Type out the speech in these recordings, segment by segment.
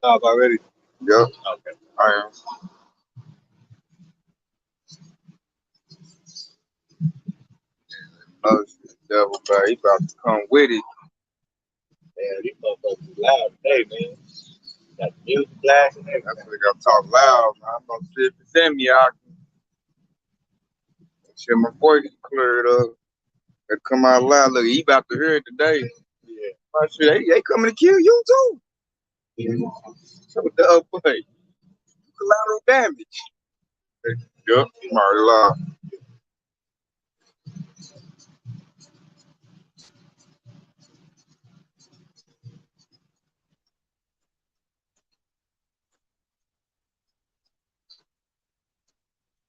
Stop already. Yep, Okay. I am. No shit, devil, bro. He about to come with it. Yeah, these motherfuckers is loud today, man. Got the music blasting and I everything. think I talk loud, man. I'm gonna see if it's in me. I can shit my voice cleared up. It come out loud. Look, he about to hear it today. Yeah. My shit, they coming to kill you too. So the boy, collateral damage. Yep, I'm already loud.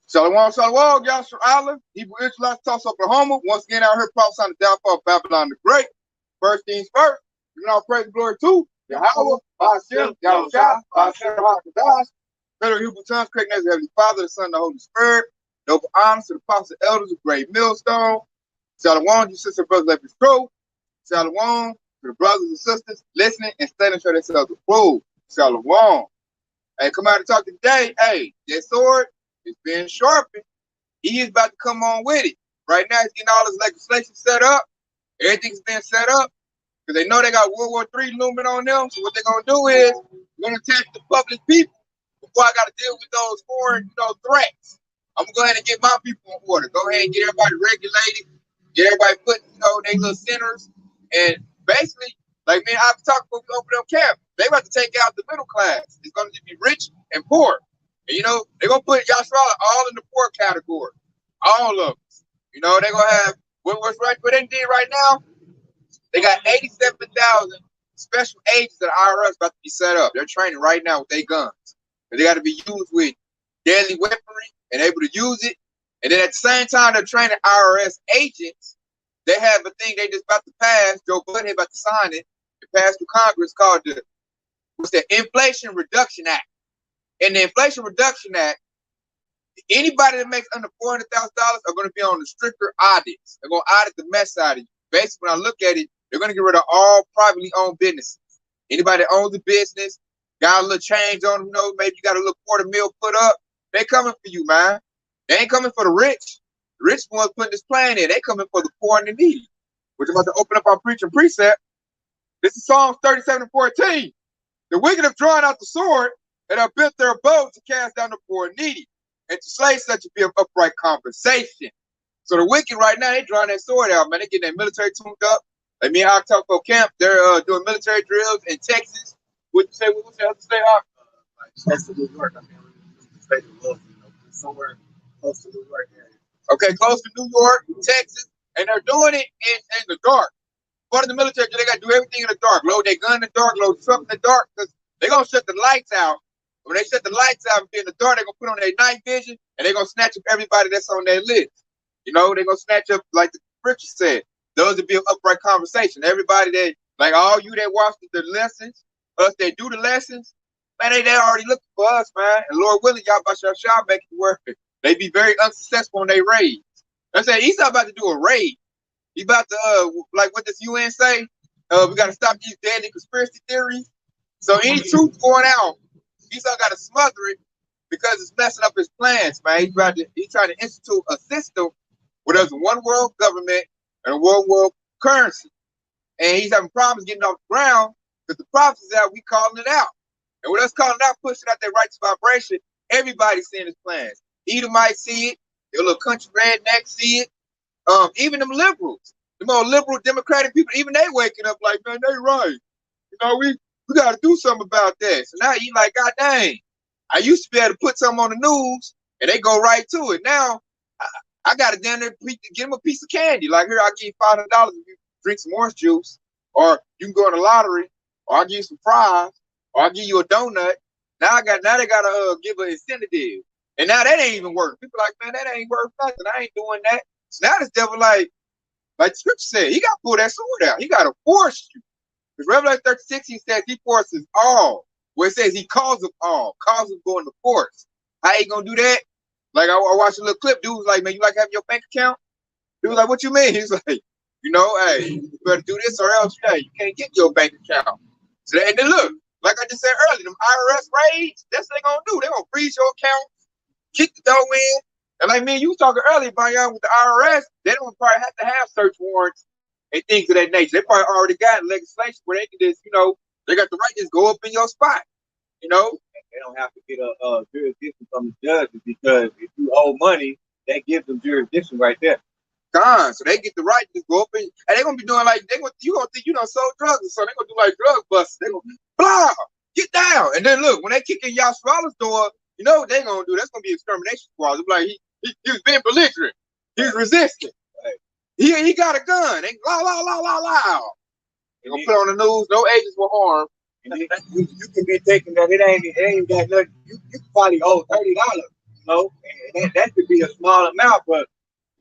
Shalom, shalom, Yashar Island, Hebrew Israelites, Tulsa, Oklahoma. Once again, out here prophesying the downfall of Babylon the Great. First things first, giving all praise and glory to Yahweh, Hashem, Yahushua, Hashem, Hakadash, Federal Hebrew tongues, correct names of Heavenly Father, the Son, and the Holy Spirit. Noble honors to the apostles and elders of Great Millstone. Shalom, you sister, brothers, left is true. Shalom to the brothers and sisters listening and studying for themselves approved. Shalom. Hey, come out and talk today. Hey, that sword is being sharpened. He is about to come on with it. Right now, he's getting all his legislation set up. Everything's been set up because they know they got World War III looming on them. So what they're gonna do is they're gonna attack the public people before I got to deal with those foreign, threats. I'm gonna go ahead and get my people in order. Go ahead and get everybody regulated. Get everybody putting, their little centers. And basically, like me and I talked about open up camp. They about to take out the middle class. It's gonna be rich and poor. And they're gonna put Yashua all in the poor category. All of them. They're gonna have what they did right now. They got 87,000 special agents at IRS about to be set up. They're training right now with their guns. And they got to be used with deadly weaponry and able to use it. And then at the same time, they're training IRS agents. They have a thing they just about to pass. Joe Budden about to sign it. It passed through Congress called the Inflation Reduction Act. And the Inflation Reduction Act, anybody that makes under $400,000 are going to be on the stricter audits. They're going to audit the mess out of you. Basically, when I look at it, they're going to get rid of all privately owned businesses. Anybody that owns a business, got a little change on them, maybe you got a little $250,000 put up, they coming for you, man. They ain't coming for the rich. The rich ones putting this plan in. They coming for the poor and the needy. We're about to open up our preaching precept. This is Psalms 37:14. The wicked have drawn out the sword and have bent their bow to cast down the poor and needy, and to slay such a be of upright conversation. So the wicked right now, they drawing that sword out, man. They getting their military tuned up. Like me and Octopo Camp, they're doing military drills in Texas. What you say? What's the other state? Texas, New York. I mean, the state of love, somewhere close to New York area. Okay, close to New York, Texas, and they're doing it in the dark. Part of the military, they got to do everything in the dark. Load their gun in the dark, load something in the dark, because they're going to shut the lights out. When they shut the lights out and be in the dark, they're going to put on their night vision, and they're going to snatch up everybody that's on their list. They're going to snatch up, like the preacher said, those that be an upright conversation. Everybody that, like all you that watch the lessons, us that do the lessons, man, they already looking for us, man. And Lord willing, y'all about your shop make it work. They be very unsuccessful on their raids. I said, he's not about to do a raid. He about to, like what does UN say? We got to stop these deadly conspiracy theories. So any truth going out, he's all got to smother it because it's messing up his plans, man. He's trying to institute a system where there's a one world government and a one world currency. And he's having problems getting off the ground because the prophecy is out, we calling it out. And with us calling it out, pushing out that righteous vibration, everybody's seeing his plans. Edom might see it, your little country redneck see it. Even them liberals, the more liberal Democratic people, even they waking up like, man, they right. We got to do something about that. So now you like, God dang, I used to be able to put something on the news and they go right to it. Now I got to down there give them a piece of candy. Like, here, I'll give you $500 if you drink some orange juice, or you can go in the lottery, or I'll give you some fries, or I'll give you a donut. Now they gotta give an incentive. And now that ain't even working. People like, man, that ain't worth nothing. I ain't doing that. So now this devil, like the scripture said, he got to pull that sword out. He got to force you. Because Revelation 13:16 says he forces all. Where it says he calls them all, calls them going to force. How he gonna do that? Like I watched a little clip. Dude was like, man, you like having your bank account? Dude was like, what you mean? He's like, hey, you better do this or else, you can't get your bank account. So and then look like I just said earlier, them IRS raids, that's what they gonna do. They gonna freeze your account, kick the dough in. And like me, you was talking earlier, Bayan, with the IRS, they don't probably have to have search warrants and things of that nature. They probably already got legislation where they can just, they got the right to just go up in your spot. They don't have to get a jurisdiction from the judges, because if you owe money, that gives them jurisdiction right there. So they get the right to go up and they're gonna be doing like you gonna think sold drugs, so they're gonna do like drug busts. They're gonna blah, get down. And then look, when they kick in Yasralah's door, you know what they're gonna do? That's gonna be extermination squad. It's like he was being belligerent, he was resisting. Right. He got a gun. They la la la la la. They're gonna put on the news, no agents were harmed. And you can be thinking that it ain't that nothing. You probably owe $30, and that could be a small amount, but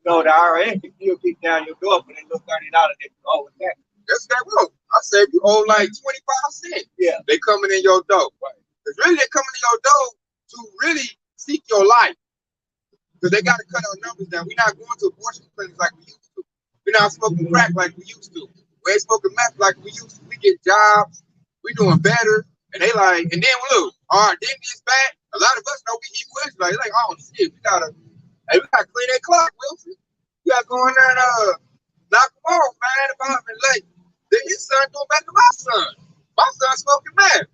the IRS can still kick down your door for that little $30 that you owe with that. That's that will. I said if you owe like 25 cents, yeah, they coming in your door. Right. Because really they're coming in your door to really seek your life. Because they got to cut our numbers down. We're not going to abortion clinics like we used to. We're not smoking crack like we used to. We ain't smoking meth like we used to. We get jobs. We doing better. And they like, and then look, our identity is bad. A lot of us know we eat Wilson. Like, oh shit, we gotta clean that clock, Wilson. You gotta go in there and knock them off, man. If I've been late, then his son going back to my son. My son smoking meth.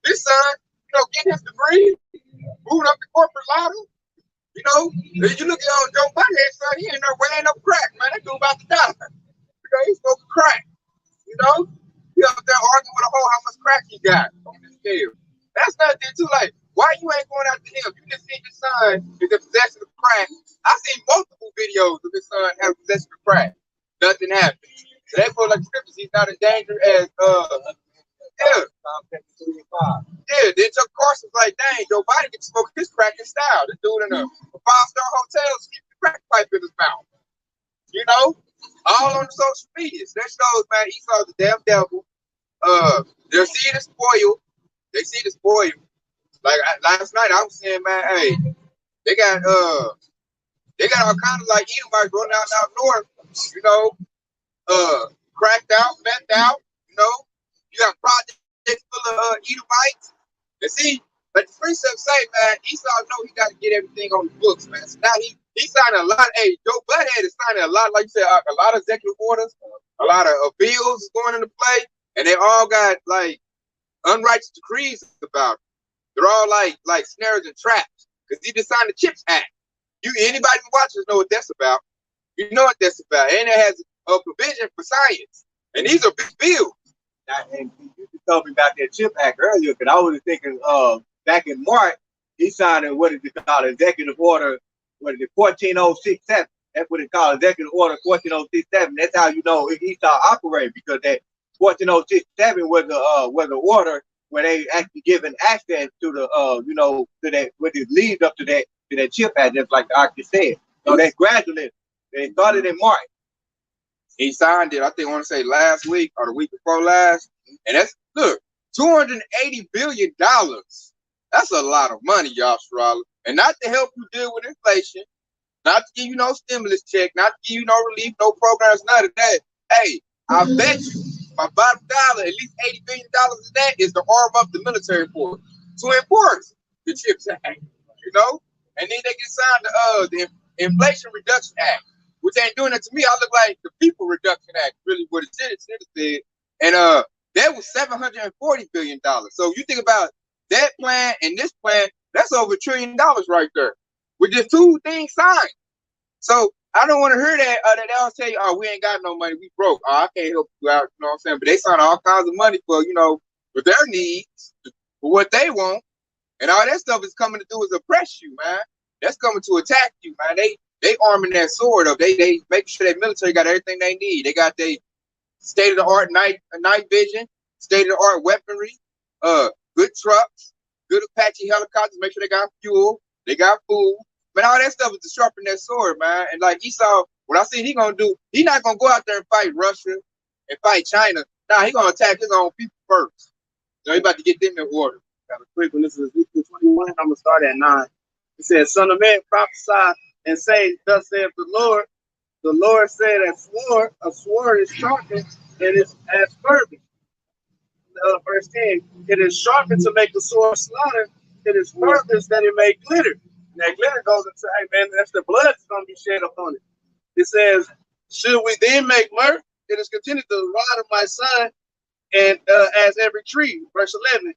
His son, getting his degree, moving up the corporate ladder. If you look at Joe Biden's son, he ain't there weighing up crack, man. That dude about to die. He's smoking crack. He up there arguing with a hoe how much crack he got on this scale. That's nothing too. Like, why you ain't going out to him? You just seen your son is in possession of crack. I've seen multiple videos of his son having possession of crack. Nothing happened. So they feel like scriptures. He's not in danger as then Chuck Carson's like, dang, Joe Biden gets to smoke his crack in style. The dude in a 5-star hotel keeps the crack pipe in his mouth. All on the social media. That shows, man, Esau's the damn devil. They're seeing it spoil. They see the spoil. Like last night, I was saying, man, hey, they got all kinds of like Edomites running out north. Cracked out, bent out. You got projects full of Edomites. And see, like the precepts say, man, Esau know he got to get everything on the books, man. So now he signed a lot. Hey, Joe Butthead is signing a lot, like you said, a lot of executive orders, a lot of bills going into play, and they all got like unrighteous decrees about it. They're all like snares and traps, because he just signed the CHIPS Act. Anybody who watches know what that's about. You know what that's about, and it has a provision for science, and these are big bills. And you just told me about that CHIPS Act earlier, because I was thinking back in March, he signed what is it called, executive order, 14067. That's what it's called, executive order 14067. That's how you know Esau operated, because that 14067 was an order where they actually given access to the to that, what it leads up to that CHIPS Act, just like the architect said. So that's gradually. They started in March. He signed it, I think I want to say last week or the week before last. And that's, look, $280 billion. That's a lot of money, y'all, Sherrod. And not to help you deal with inflation, not to give you no stimulus check, not to give you no relief, no programs, none of that. Hey, I bet you my bottom dollar, at least $80 billion of that is to arm up the military force to enforce the CHIPS Act, And then they get signed the Inflation Reduction Act, which ain't doing it to me. I look like the People Reduction Act, really what it should have said. And that was $740 billion. So you think about that plan and this plan, that's over $1 trillion right there, with just two things signed. So I don't want to hear that. They all tell you, oh, we ain't got no money, we broke. Oh, I can't help you out, you know what I'm saying? But they sign all kinds of money for, for their needs, for what they want. And all that stuff is coming to do is oppress you, man. That's coming to attack you, man. They arming that sword up. They make sure that military got everything they need. They got their state-of-the-art night vision, state-of-the-art weaponry, good trucks, good Apache helicopters, make sure they got fuel, they got food. But all that stuff is to sharpen that sword, man. And like Esau, what I said he gonna do, he not gonna go out there and fight Russia and fight China. Nah, he gonna attack his own people first. So he about to get them in order. Got a quick one. This is Ezekiel 21. I'm gonna start at 9. It says, "Son of man, prophesy and say, thus saith the Lord. The Lord said, a sword is sharpened and is as fervent. verse 10, it is sharpened to make the sword slaughter. It is purpose that it may glitter. And that glitter goes into, hey man, that's the blood that's going to be shed upon it. It says, should we then make mirth? It is continued the rod of my son, and as every tree. Verse 11,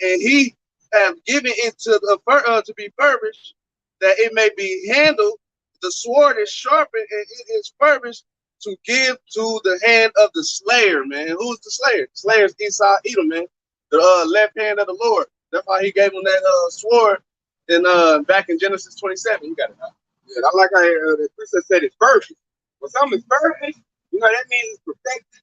and he have given it to be furbished, that it may be handled. The sword is sharpened, and it is furbished to give to the hand of the slayer, man. Who's the slayer? The slayer is Esau Edom, man. The left hand of the Lord. That's why he gave him that sword in back in Genesis 27. You got it. Yeah, I like how the princess said it's perfect. When something is perfect, you know, that means it's perfected,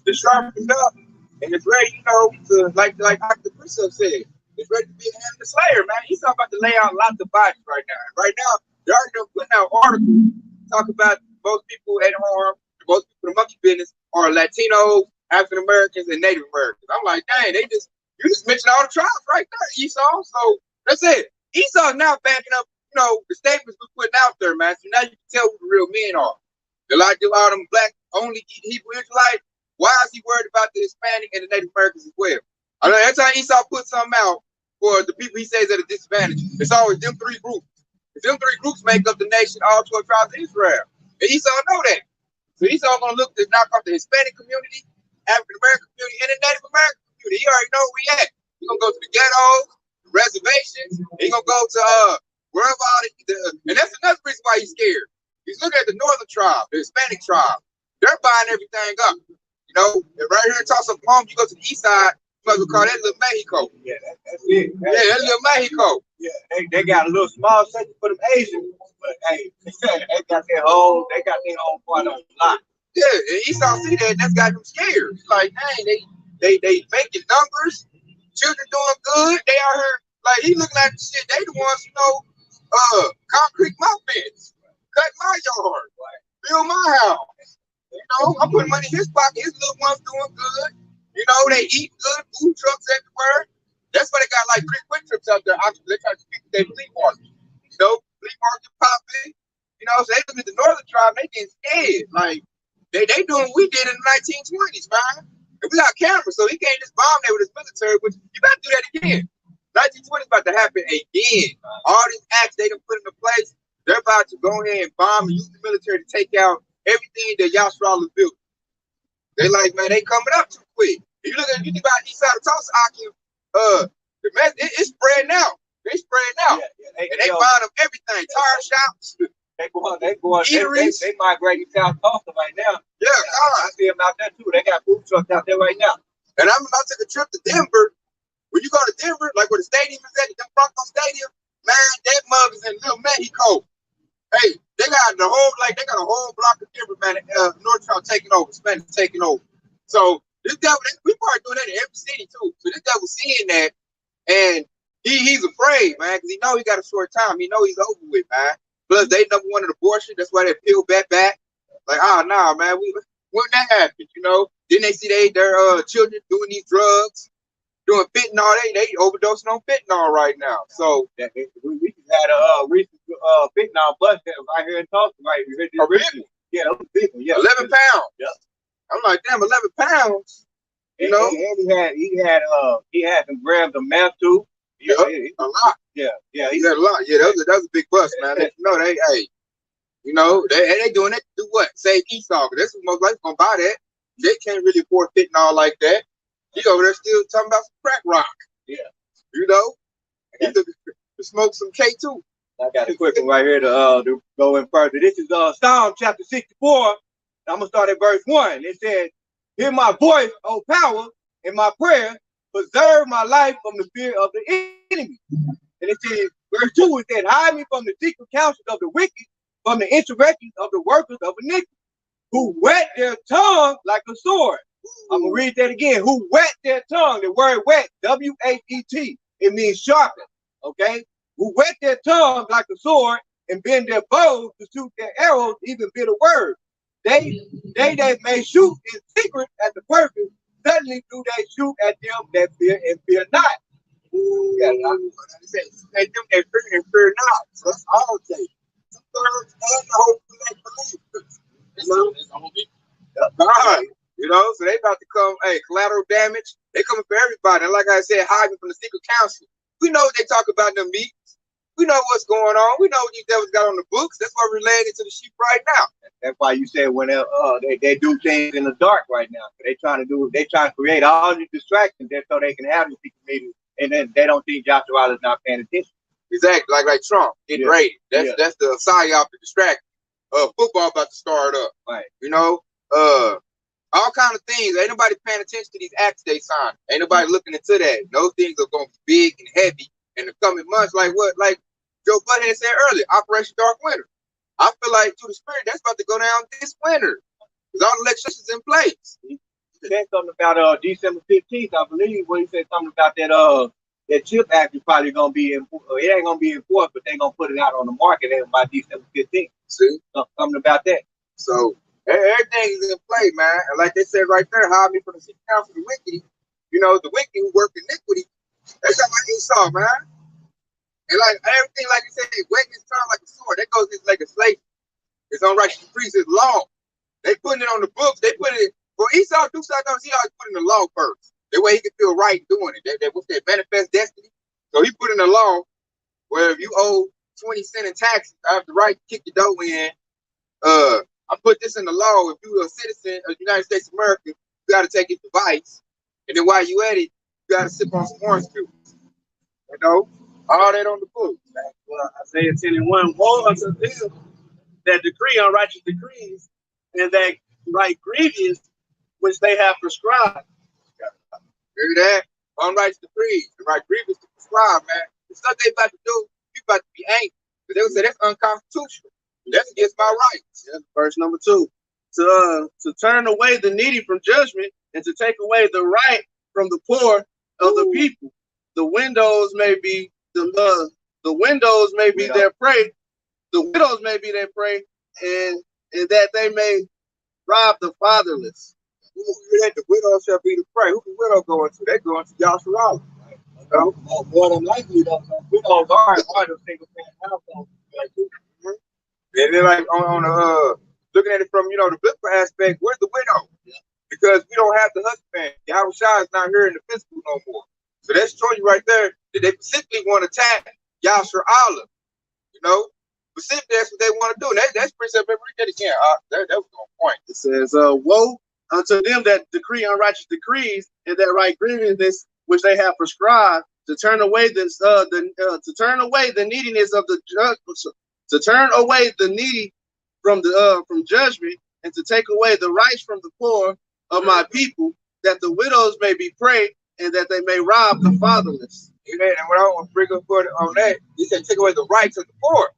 it's sharpened up, and it's ready, you know, to like the princess said, it's ready to be the hand of the slayer, man. He's talking about to lay out lots of bodies right now. Right now, they're already putting out articles talk about most people at harm, most people in the monkey business are Latinos, African Americans, and Native Americans. I'm like, dang, you just mentioned all the tribes right there, Esau. So that's it. Esau's now backing up, you know, the statements we're putting out there, man. So now you can tell who the real men are. They're like all them black only Hebrew Israelites. Why is he worried about the Hispanic and the Native Americans as well? I know every time Esau puts something out for the people he says at a disadvantage, it's always them three groups. Them three groups make up the nation, all 12 tribes of Israel. And Esau know that. So Esau gonna look to knock off the Hispanic community, African American community, and the Native American community. He already know where we at. He's gonna go to the ghettos, reservations. He's gonna go to wherever all and that's another reason why he's scared. He's looking at the northern tribe, the Hispanic tribe. They're buying everything up. You know, and right here in Tulsa, Oklahoma, you go to the east side, you might as well call that little Mexico. Yeah, that's it. That's little Mexico. Yeah, they got a little small section for them Asians, but hey, they got their own part of the lot. Yeah, and Esau see that, that's got them scared. It's like, dang, they making numbers, children doing good. They out here, like, he looking at the shit. They the ones, you know, concrete my fence, cut my yard, build my house. You know, I'm putting money in his pocket. His little ones doing good. You know, they eat good, food trucks everywhere. That's why they got like 3 quick trips out there. They try to keep their flea market. You know, flea market popping. You know, so they look at the northern tribe, they getting scared. Like, they doing what we did in the 1920s, man. And we got cameras, so he can't just bomb there with his military, which you got to do that again. 1920 is about to happen again. All these acts they done put into place, they're about to go ahead and bomb and use the military to take out everything that Yasserala built. They like, man, they coming up too quick. If you think about east side of Tulsa, it's spreading out. They spreading out. Yeah, and they buying up everything. Tire shops. They migrating South Tulsa right now. Yeah, I see them out there too. They got food trucks out there right now. And I'm about to take a trip to Denver. When you go to Denver, like where the stadium is at, the Bronco Stadium, man, that mug is in Little Mexico. Hey, they got a whole block of Denver, man. North Town taking over, Spanish taking over. So this devil, we probably doing that in every city too. So this devil seeing that, and he's afraid, man, because he know he got a short time. He know he's over with, man. Plus, they number one in abortion. That's why they peel back. Like, oh no, man, when that happened, you know? Then they see their children doing these drugs, doing fentanyl. They overdosing on fentanyl right now. So we just had a recent fentanyl bust right here in Tulsa, right? Yeah, that was big one. Yeah, 11 pounds. Yeah. I'm like, damn, 11 pounds. You know, and he had some grams of meth too. Yeah, a lot. Yeah, he had a lot. Yeah, that was a big bust, man. They doing that to do what? Save Esau. That's who most likely gonna buy that. They can't really afford fentanyl like that. He over there still talking about some crack rock. Yeah, you know, he to smoke some K2. I got a quick one right here to go in further. This is Psalm chapter 64. I'm gonna start at verse 1. It says, "Hear my voice, O power, in my prayer. Preserve my life from the fear of the enemy." And it says, verse 2, it said, "Hide me from the secret counsels of the wicked, from the insurrections of the workers of iniquity, who whet their tongue like a sword." I'm going to read that again. Who whet their tongue. The word wet, W-H-E-T. It means sharpen, okay? Who whet their tongue like a sword and bend their bows to shoot their arrows, even bitter words. They that may shoot in secret at the purpose, suddenly do they shoot at them that fear and fear not. Yeah, they them that fear and fear not. So that's all it takes. 2/3 and the whole believers. You know? You know, so they about to come, hey, collateral damage. They coming for everybody. And like I said, hiding from the secret council. We know what they talk about in the meetings. We know what's going on. We know what these devils got on the books. That's why we're laying into the sheep right now. That's why you said when they do things in the dark right now. They trying to create all these distractions just so they can have these secret meetings, and then they don't think Joshua is not paying attention. Exactly, like Trump getting raided. That's the psyop to distract. Football about to start up. Right. You know, all kind of things. Ain't nobody paying attention to these acts they sign. Ain't nobody looking into that. Those things are going to be big and heavy in the coming months. Like Joe Butthead said earlier, Operation Dark Winter. I feel like through the spirit, that's about to go down this winter. Because all the legislation's in place. He said something about December 15th, I believe, where he said something about that CHIP Act is probably going to be it ain't going to be enforced, but they're going to put it out on the market by December 15th. See? Something about that. So everything is in play, man. And like they said right there, hide me from the secret council of the wicked. You know, the wicked who work iniquity. That's like Esau, man. And like everything, like you said, wickedness turn like a sword. That goes into legislation. His unrighteous decrees, his law. They putting it on the books. They put it for Esau. Do something. He always put in the law first. That way he can feel right doing it. What's that manifest destiny? So he put in the law where if you owe 20 cents in taxes, I have the right to kick your dough in. I put this in the law. If you're a citizen of the United States of America, you got to take his device. And then while you at it, you got to sip on some orange juice. You know, all that on the book. Well, Isaiah 10 and 1, woe unto them that decree unrighteous decrees, and that write grievous which they have prescribed. Hear that? Unrighteous decrees, the right grievous to prescribe, man. The stuff they about to do, you about to be angry. But they would say that's unconstitutional. That's against my rights. Yeah, verse number 2. To turn away the needy from judgment, and to take away the right from the poor of the people. The windows may be the windows may be their prey. The widows may be their prey, and that they may rob the fatherless. The widow shall be the prey. Who the widow going to? They going to Joshua. You know, more than likely, the widows are the single family household. And then, like on looking at it from the biblical aspect, where's the widow? Yeah. Because we don't have the husband. Yahushua is not here in the physical no more. So that's showing you right there that they specifically want to attack Yasser Allah. You know, specifically that's what they want to do. And that's precept. Read that again. That was on point. It says, "Woe unto them that decree unrighteous decrees, and that write grievances which they have prescribed, to turn away to turn away the neediness of the judge, to turn away the needy from judgment, and to take away the rights from the poor of my people, that the widows may be prey, and that they may rob the fatherless." Amen. And what I want to bring up on that, he said, take away the rights of the poor.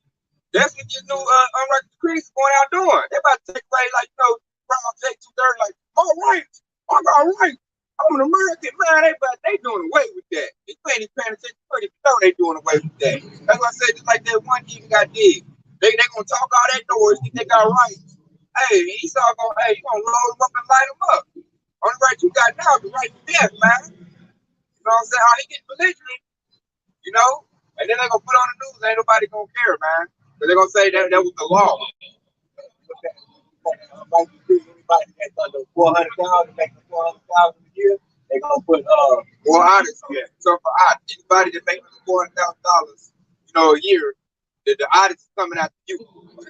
That's what your new unrighteous decrees going out doing. They about to take away, like, Brown Jake 230, like, all right, all right. I'm an American, man. They doing away with that. If you ain't even paying attention, you know they doing away with that. That's why I said, just like that one even got dig. They gonna talk all that noise, think they got rights. Hey, you gonna load them up and light them up. Only right you got now is the right to death, man. You know what I'm saying? How they get belligerent, and then they're gonna put on the news, ain't nobody gonna care, man. But they're gonna say that was the law. Anybody that's under 400,000, making 400,000 a year, they're gonna put more audits. Yeah. So for audits, anybody that makes $400,000, a year, the audits is coming out to you.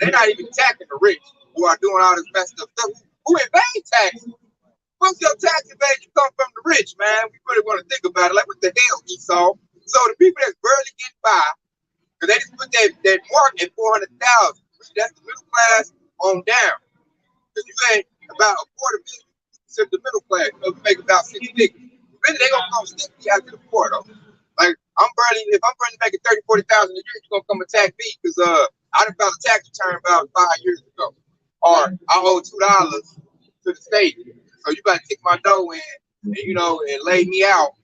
They're not even taxing the rich who are doing all this messed up stuff. Who evade taxes? Most of your tax evasion come from the rich, man. We really want to think about it. Like, what the hell, Esau? So the people that's barely getting by, because they just put that mark at 400,000. That's the middle class on down. Because you ain't about a $250,000 to the middle class. You make about 6 figures. Really, they gonna come stick me after the poor though. Like, if I'm barely making 30,000, 40,000 a year, you're gonna come attack me because I done filed a tax return about 5 years ago. Or I owe $2 to the state. So you gotta kick my dough in and lay me out.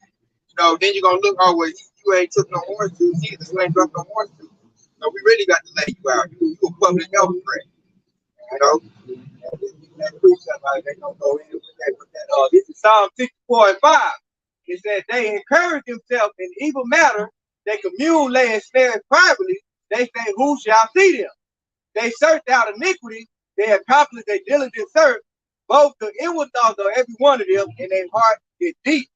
Then you're gonna look, well, you ain't took no orange juice either. You ain't drunk no orange juice. So we really got to lay you out. You a public health threat. They don't go in with that. This is Psalm 64:5. It says they encourage themselves in evil matter. They commune, lay and snare privately. They say, who shall see them? They search out iniquity. They accomplish their diligent search both the inward thoughts of every one of them in their heart is deep.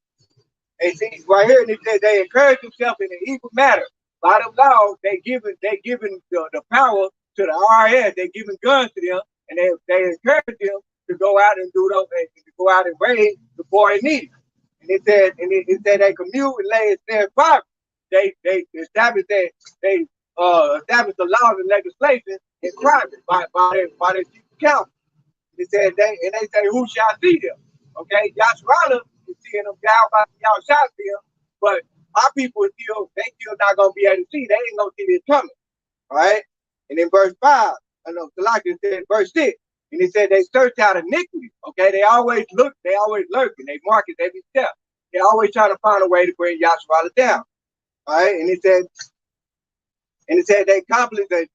And see right here, and it says they encourage themselves in the evil matter. By them laws, they giving the power to the IRS. They giving guns to them, and they encourage them to go out and do those, to go out and raid the poor and needy. And it said they commute and lay their poverty. They established that they established the laws and legislation in private by their chief council. It said they say who shall see them? Okay, Yasharala is seeing them down by y'all shall see them, but our people still not gonna be able to see. They ain't gonna see this coming. All right. And in verse 5, I know Salakia said verse 6, and it said they search out iniquity. Okay, they always lurk, and they mark it every step. They always try to find a way to bring Yasharala down. All right, and it said they accomplish a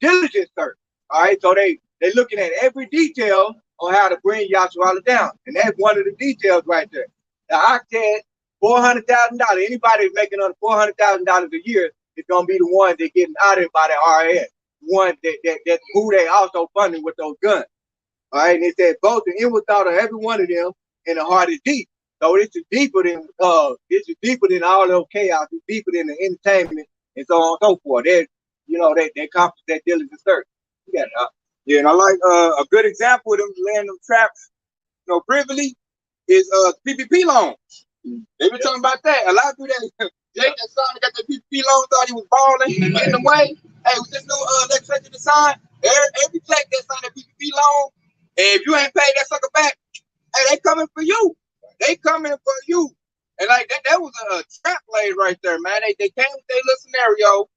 diligent search. All right, so they looking at every detail on how to bring Yasharala down, and that's one of the details right there. The octet, $400,000. Anybody making under $400,000 a year is gonna be the one that getting outed by the IRS. One that who they also funding with those guns. All right, and it said both the inward thought of every one of them and the heart is deep. So this is deeper than all those chaos. It's deeper than the entertainment and so on and so forth. They accomplish that diligent search. Yeah, and I like a good example of them laying them traps, privily is PPP loans. They been talking about that. A lot of people that Jake that signed got that PPP loan thought he was balling in the way. Hey, with this new legislation to sign, every Jake that signed a PPP loan, and if you ain't paid that sucker back, hey, they coming for you. They coming for you. And like that was a trap laid right there, man. They came with their little scenario,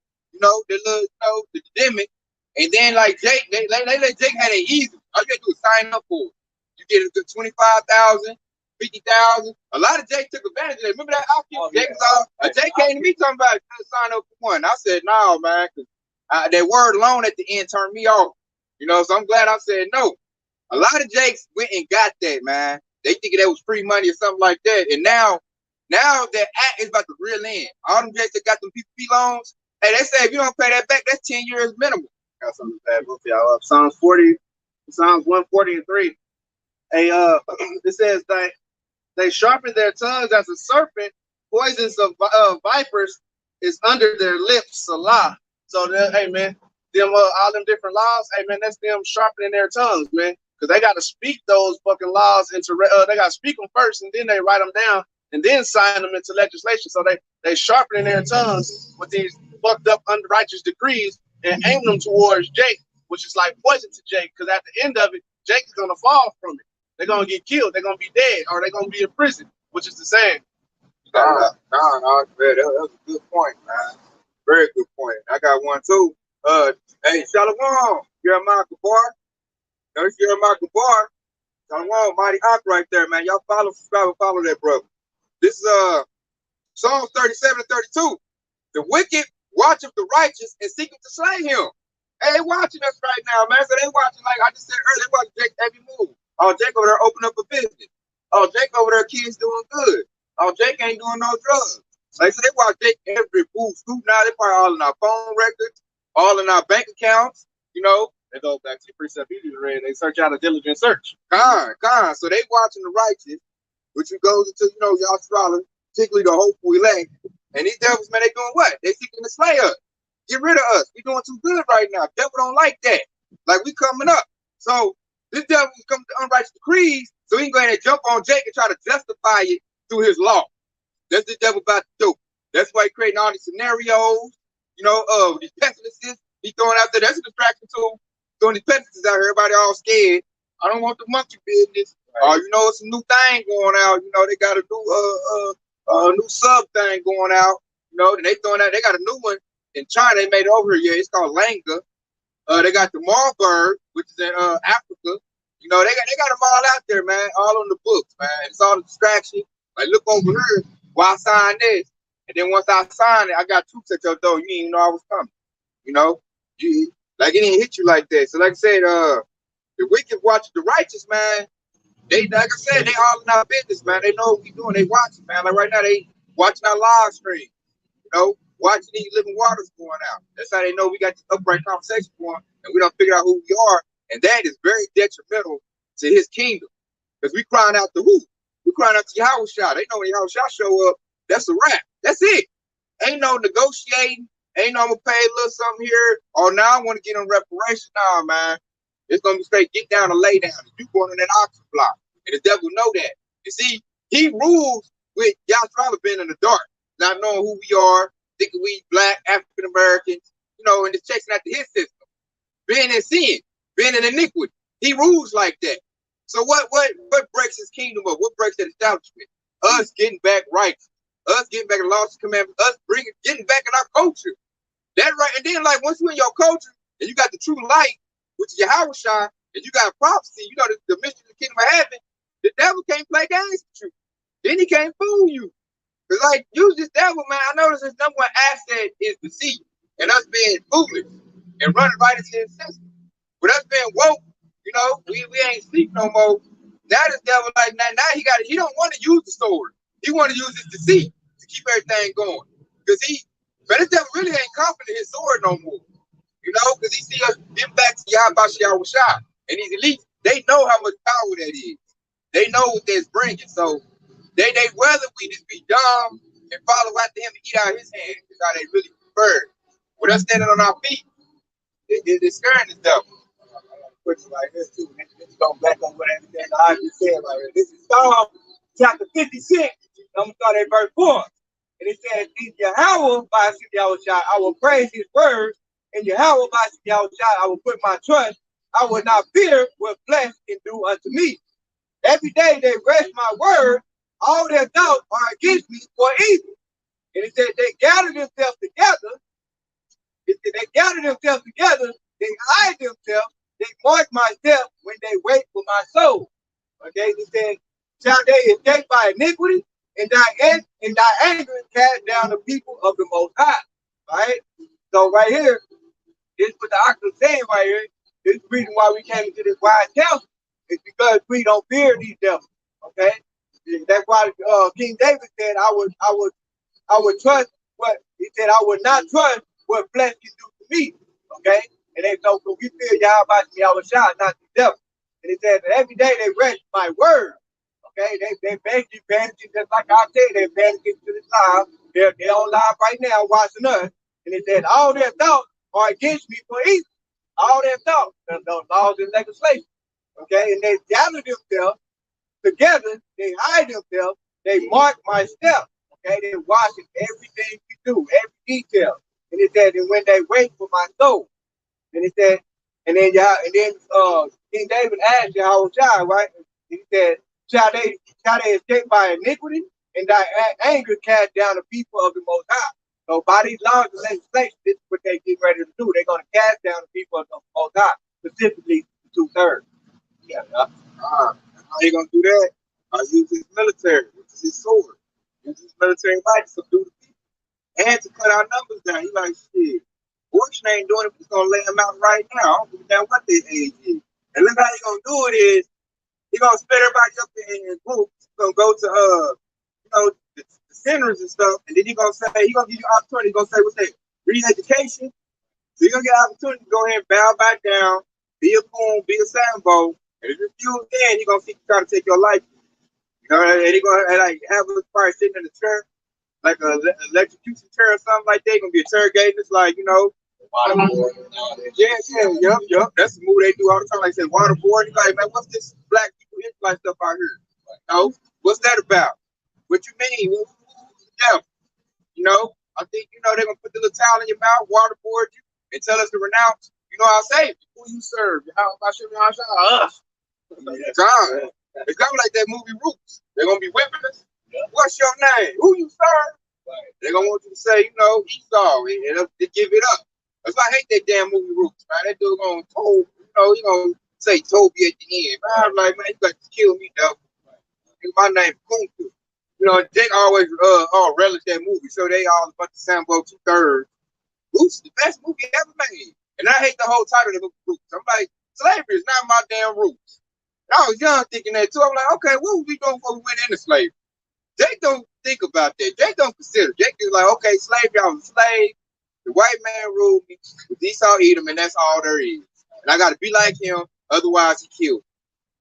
the demic, and then like Jake, they let Jake have it easy. All you gotta do is sign up for it. You get it to 25,000, 50,000. A lot of Jake took advantage of it. Remember that outfit? Jake came to me talking about it, sign up for one. I said, no, man, because that word alone at the end turned me off. So I'm glad I said no. A lot of Jakes went and got that, man. They thinking that was free money or something like that. And now that act is about to reel in. All them Jakes that got them PPP loans, hey, they say if you don't pay that back, that's 10 years minimum. Got something bad book y'all up. Psalms 140:3. It says that they sharpen their tongues as a serpent, poisons of vipers is under their lips. Salah. So hey man, them all them different laws, hey man, that's them sharpening their tongues, man. Because they got to speak those fucking laws into they got to speak them first, and then they write them down, and then sign them into legislation. So they sharpening their tongues with these fucked up unrighteous decrees and aim them towards Jake, which is like poison to Jake. Because at the end of it, Jake is gonna fall from it. They're gonna get killed. They're gonna be dead, or they're gonna be in prison, which is the same. No, man, that was a good point, man. Very good point. I got one too. Hey, Shalom, Jeremiah Kabar. There's Jeremiah Kabar. Shalom, Mighty Hawk right there, man. Y'all subscribe, and follow that brother. This is Psalms 37 and 32. The wicked watch of the righteous and seek to slay him. Hey, they watching us right now, man. So they watching, like I just said earlier, they watching Jake every move. Oh, Jake over there open up a business. Oh, Jake over there, kids doing good. Oh, Jake ain't doing no drugs. Like, so they watch Jake every move. Scoop now, they probably all in our phone records, all in our bank accounts, They go back to the precept you just read. They search out a diligent search. Con. So they watching the righteous, which goes into, y'all scholars, particularly the hopeful elect. And these devils, man, they doing what? They seeking to slay us. Get rid of us. We doing too good right now. Devil don't like that. Like, we coming up. So this devil is coming to unrighteous decrees, so he can go ahead and jump on Jake and try to justify it through his law. That's the devil about to do. That's why he creating all these scenarios, these pestilences he throwing out there. That's a distraction too. Throwing these pestilences out here, everybody all scared. I don't want the monkey business. Right. It's a new thing going out. They got a new sub thing going out. And they throwing out. They got a new one in China. They made it over here. Yeah, it's called Langa. They got the Marburg, which is in Africa. They got them all out there, man. All on the books, man. It's all a distraction. Like, look over here while I sign this. And then once I sign it, I got troops at your door. You didn't even know I was coming. Like, it didn't hit you like that. So like I said, the wicked watch the righteous, man. They, like I said, they all in our business, man. They know what we doing. They watching, man. Like right now, they watching our live stream. Watching these living waters going out. That's how they know we got this upright conversation going, and we don't figure out who we are. And that is very detrimental to his kingdom. Because we crying out to who? We crying out to Yahushua. They know when Yahushua show up, that's a wrap. That's it. Ain't no negotiating. Ain't no I'm gonna pay a little something here. Oh, now I want to get on reparation. Nah, man. It's gonna be straight get down and lay down. You going on that oxen block. And the devil know that. You see, he rules with Yahweh being in the dark, not knowing who we are, thinking we black, African Americans, you know, and just chasing after his system. Being in sin, being in iniquity. He rules like that. So what breaks his kingdom up? What breaks that establishment? Us getting back right. Us getting back in laws and commandments. Us getting back in our culture. That right. And then like once you in your culture and you got the true light, which is Yahushua, and you got prophecy, you know the mystery of the kingdom of heaven, the devil can't play games with you. Then he can't fool you. Because like use this devil, man. I notice his number one asset is deceit. And us being foolish and running right into his system. With us being woke, you know, we ain't sleep no more. Now this devil like now he don't want to use the sword. He want to use his deceit to keep everything going. Because but this devil really ain't confident in his sword no more. You know, because he see us get back to Yahushua and these elites, they know how much power that is. They know what that's bringing. So they whether we just be dumb and follow after him and eat out his hand is how they really prefer. With us standing on our feet, it's scaring this devil. Put it like this too. Let's go back on what everything I just said right here. This is Psalm chapter 56. I'm gonna start at verse 4. And it says, in Yahweh by Yahushua, I will praise his words. In Yahweh by Yahushua, I will put my trust. I will not fear what flesh can do unto me. Every day they rest my word. All their thoughts are against me for evil. And it says they gather themselves together. It said they gather themselves together. They hide themselves. They mark my steps when they wait for my soul. Okay, it said, shall they escape by iniquity, and thy anger cast down the people of the Most High. All right. So right here, this is what the ox is saying right here. This is the reason why we came into this wise counsel. It's because we don't fear these devils. Okay. That's why King David said, I would trust what he said. I would not trust what flesh can do to me. Okay. And they know we fear Yahweh, Yahushua, not the devil. And it says that every day they rest my word. Okay, they basically vanishing just like I said, they're vanishing to this live. They're on live right now watching us. And it said all their thoughts are against me for evil. All their thoughts, the laws and legislation. Okay, and they gather themselves together, they hide themselves, they mark my steps. Okay, they're watching everything we do, every detail. And it said, and when they wait for my soul. And it said, and then King David asked Yahushua, right? And he said, shall they escape by iniquity, and thy anger cast down the people of the Most High? So by these laws and legislation, this is what they get ready to do. They're going to cast down the people of the Most High, specifically the 2/3. Yeah. How you going to do that? Use his military, which is his sword. Use his military might to subdue the people. And to cut our numbers down. He like, shit. Fortune ain't doing it, we're going to lay them out right now. I don't give a damn what their age is. And look how he's going to do it is, he's going to split everybody up in groups. He's going to go to, the centers and stuff. And then he's going to say, he's going to give you opportunity. He's going to say, what's that? Re-education. So you're going to get an opportunity to go ahead and bow back down, be a coon, be a sambo. And if you refuse, then he's going to try to take your life. You know, and he's going to like have us probably sitting in the chair, like an electrocution chair or something like that. He's going to be interrogating us like, you know, waterboard. Yep. That's the move they do all the time. Like I said, waterboard. He's like, man, what's this black people Israelite stuff out here? No, what's that about? What you mean? Yeah. You know, I think, you know, they're going to put the little towel in your mouth, waterboard you, and tell us to renounce, you know, our Savior, who you serve, how us. God. It's kind of like that movie Roots. They're going to be whipping us. Yeah. What's your name? Who you serve? Right. They're going to want you to say, you know, Esau, and they give it up. That's why I hate that damn movie Roots, man. That dude going to Toby, you know, he going to say Toby at the end. Man, I'm like, man, you got to kill me, though. My name Kung Fu. You know, Jake always relish that movie, so they all a bunch of Sambo 2/3. Roots is the best movie ever made. And I hate the whole title of the movie Roots. I'm like, slavery is not my damn roots. And I was young thinking that too. I'm like, okay, what was we doing before we went into slavery? Jake don't think about that. Jake don't consider. Jake is like, okay, slavery, I was a slave. The white man ruled me. Esau eat him, and that's all there is. And I got to be like him, otherwise he killed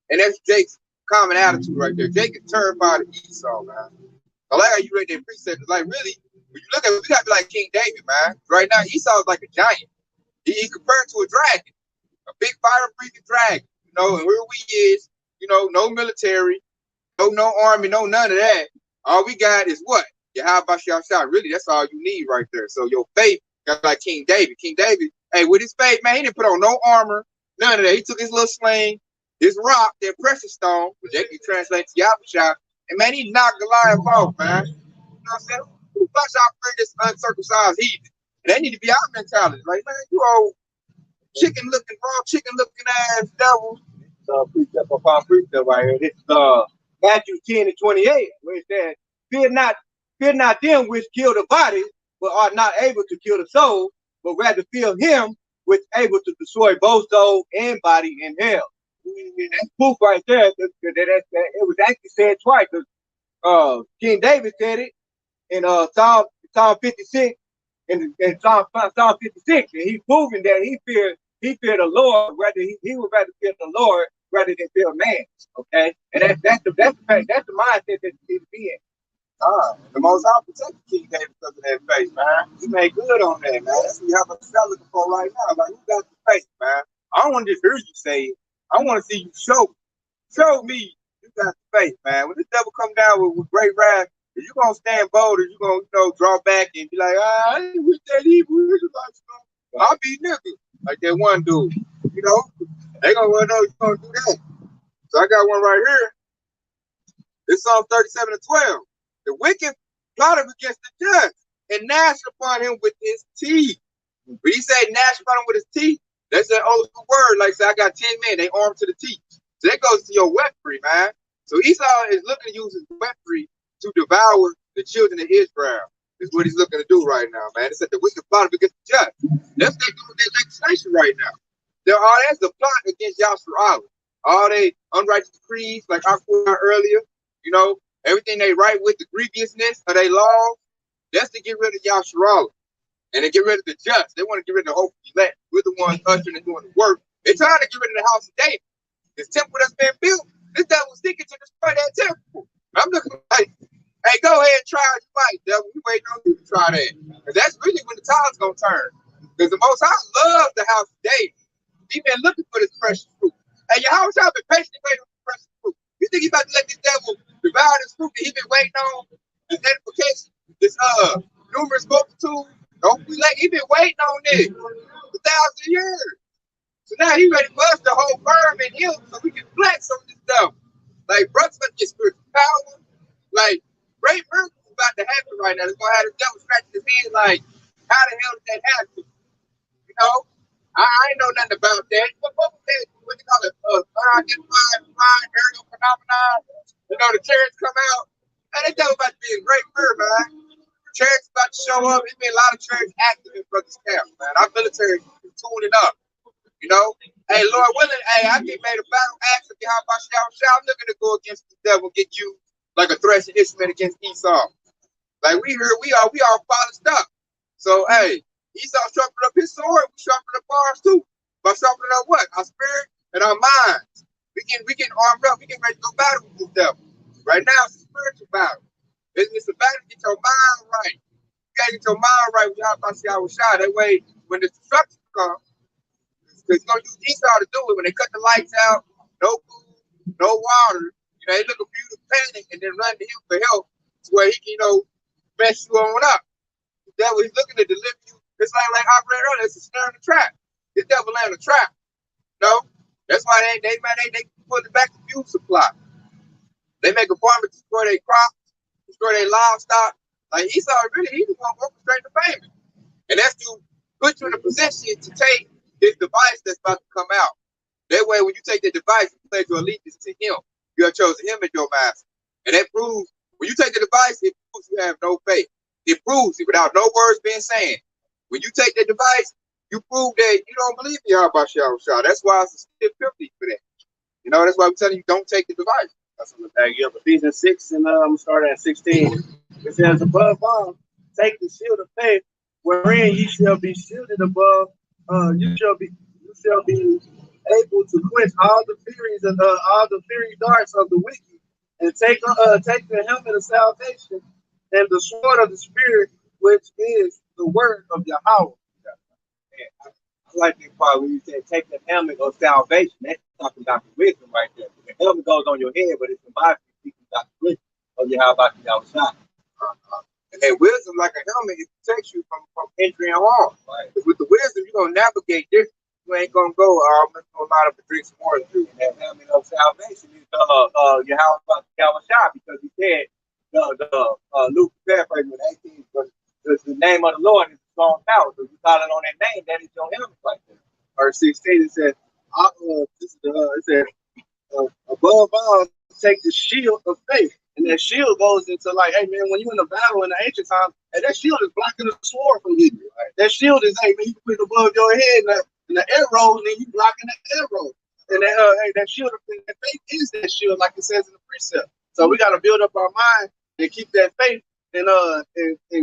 me. And that's Jake's common attitude right there. Jake is terrified of Esau, man. I like how you read that precept. Like, really, when you look at it, we got to be like King David, man. Right now, Esau is like a giant. He compared to a dragon, a big fire-breathing dragon. You know, and where we is, you know, no military, no army, no none of that. All we got is what? How about y'all shot? Really, that's all you need right there. So your faith got like King David. King David, hey, with his faith, man, he didn't put on no armor, none of that. He took his little sling, his rock, that precious stone, which they can translate to Yahweh, and man, he knocked Goliath off, man. You know what I'm saying? Who flush out for this uncircumcised heathen? And that need to be our mentality. Like, man, you old chicken looking, raw chicken looking ass devil. So precept upon precept right here. This is Matthew 10:28, where it says, fear not them which kill the body, but are not able to kill the soul, but rather fear him which is able to destroy both soul and body in hell. And that's proof right there. That it was actually said twice. King David said it in Psalm 56 and Psalm 56, and he's proving that he feared the Lord, rather he would rather fear the Lord rather than fear man. Okay, and that's the mindset that you need to be in. The Most High protected King David because of that faith, man. He made good on that, man. That's what you have a spell looking for right now. Like, who got the faith, man? I don't want to just hear you say it. I want to see you show me you got the faith, man. When this devil come down with great wrath, if you gonna stand bold, or you gonna draw back and be like, I ain't with that evil Israelite stuff. I'll be nigga like that one dude. You know, they gonna want to know you gonna do that. So I got one right here. It's Psalm 37:12. The wicked plotted against the just and gnashed upon him with his teeth. When he said gnash upon him with his teeth, that's that old school word. Like, say, I got 10 men, they armed to the teeth. So that goes to your weaponry, man. So Esau is looking to use his weaponry to devour the children of Israel. Is what he's looking to do right now, man. It said the wicked plotted against the just. That's what they do with their legislation right now. That's the plot against Yahshua. All they unrighteous decrees, like I quoted earlier, you know, everything they write with the grievousness of their laws, that's to get rid of Yahshua. And to get rid of the just. They want to get rid of the hope of elect. We're the ones ushering and doing the work. They're trying to get rid of the house of David. This temple that's been built, this devil was seeking to destroy that temple. I'm looking like, hey, go ahead and try it. You might, devil. We waiting on you to try that. Because that's really when the tide's going to turn. Because the Most High loves the house of David. He's been looking for this precious fruit. Hey, how much y'all been patiently waiting for the precious fruit? You think he's about to let this devil devour this fruit that he's been waiting on? This edification, this numerous multitude. He's been waiting on this for 1,000 years. So now he's ready for us to hold firm in him so we can flex on this stuff. Like, brothers about to get spiritual power. Like, great miracles is about to happen right now. It's going to have the devil scratching his head like, how the hell did that happen? You know? I ain't know nothing about that. What they call it? Unidentified aerial phenomenon. You know, the chariots come out. And that devil about to be a great mirror, man. Chariots about to show up. There's been a lot of chariots active in Brother's camp, man. Our military is tuning up. You know? Hey, Lord willing, hey, I get made a battle axe of Yahweh. I'm looking to go against the devil, get you like a threshing instrument against Esau. Like we all polished up. So hey, Esau sharpened up his sword, we sharpened up ours too. By sharpening up what? Our spirit and our minds. We can arm up, we get ready to go battle with this devil. Right now it's a spiritual battle. It's a battle to get your mind right. You gotta get your mind right with Yahweh. That way when the destruction comes, because you're going to use Esau to do it. When they cut the lights out, no food, no water, you know, they look for you to panic and then run to him for help to where he can, you know, mess you on up. The devil, he's looking to deliver you. It's like I read earlier, it's a snare in the trap. This devil laying a trap. You know? That's why they put it back to fuel supply. They make a farmer destroy their crops, destroy their livestock. Like Esau, really, he's the one orchestrating the payment. And that's to put you in a position to take this device that's about to come out. That way, when you take the device, you pledge your allegiance to him. You have chosen him as your master. And that proves, when you take the device, it proves you have no faith. It proves it without no words being said. When you take the device, you prove that you don't believe in Yahweh Shah. That's why it's a stiff penalty for that. You know, that's why I'm telling you, don't take the device. That's what I'm you up. Ephesians 6, and I'm going to start at 16. It says, above all, take the shield of faith, wherein ye shall be shielded above. You shall be able to quench all the furies and all the fiery darts of the wicked, and take the helmet of salvation and the sword of the spirit, which is the word of Yahweh. I like that part where you said take the helmet of salvation. That's talking about the wisdom right there. The helmet goes on your head, but it's symbolically speaking about the wisdom of Yahweh Yahushua. And wisdom, like a helmet, it protects you from injury and harm. Right. With the wisdom, you're gonna navigate this. You ain't gonna go. I'm gonna go a lot of drink some more too. And that helmet of salvation is Yahweh Yahushua, because he said Luke paraphrase with 18, but the name of the Lord is a strong tower. So you calling on that name, that is your helmet right there. Verse 16, it said, above all, take the shield of faith. And that shield goes into like, hey man, when you're in a battle in the ancient times, hey, that shield is blocking the sword from hitting you. Right? That shield is, hey man, you put it above your head and the arrows, and then you blocking the arrow. And that shield of that faith is that shield, like it says in the precept. So we got to build up our mind and keep that faith and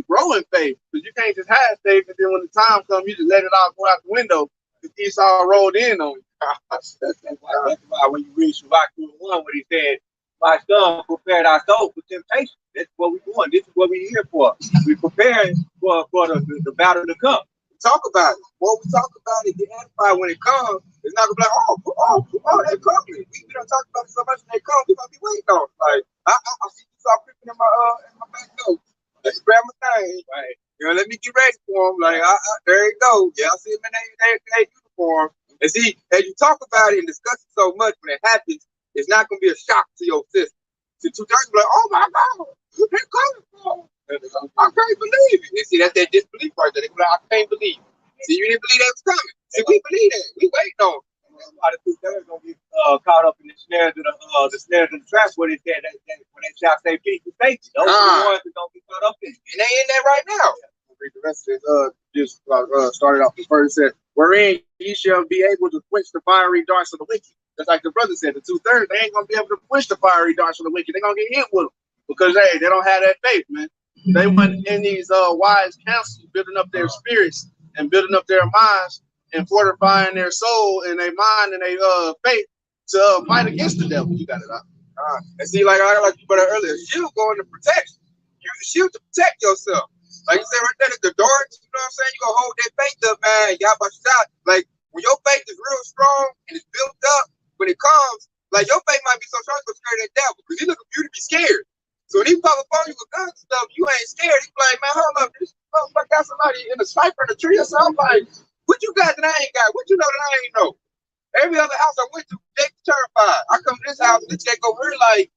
grow in faith. Because you can't just have faith and then when the time comes, you just let it all go out the window. It's all rolled in on you. That's why when you read Shabbat 1, what he said, my son prepared our soul for temptation. That's what we're doing. This is what we're here for. We're preparing for the battle to come. We talk about it. What we talk about it, get edified when it comes. It's not gonna be like, they're coming. We don't talk about it so much when they come. We're gonna be waiting on it. Like I see you start creeping in my back door. Let's grab my thing. Right. You know, let me get ready for them. Like there you go. Yeah, I see them in their uniform. And see, as you talk about it and discuss it so much, when it happens, it's not going to be a shock to your system. To 2 times, like, oh my God, they're coming for me. I can't believe it. And see, that's that disbelief right there. They go like, I can't believe it. See, you didn't believe that was coming. See, we believe that. We waiting on it. A lot of 2/3 gonna get caught up in the snares of the trap where they said that when they shall say peace and safety. Those are the ones that don't get caught up in it. And they in there right now. Read the rest of it. Just started off the first set. Wherein ye shall be able to quench the fiery darts of the wicked. Just like the brother said, the 2/3, they ain't gonna be able to quench the fiery darts of the wicked. They're gonna get hit with them because they don't have that faith, man. They went in these wise counsels, building up their spirits and building up their minds and fortifying their soul and their mind and their faith to fight against the devil. You got it out. And see, like you put it earlier, shield going to protection. You shield to protect yourself. Like you said right there, the darts, you know what I'm saying? You gonna hold that faith up, man. Y'all about to stop. Like when your faith is real strong and it's built up, when it comes, like your faith might be so strong it's gonna scare that devil because he look for you to be scared. So when he pop up on you with guns and stuff, you ain't scared. He's like, man, hold up, this motherfucker got somebody in a sniper in a tree or something. Like, what you got that I ain't got? What you know that I ain't know? Every other house I went to, they terrified. I come to this house and they check over here like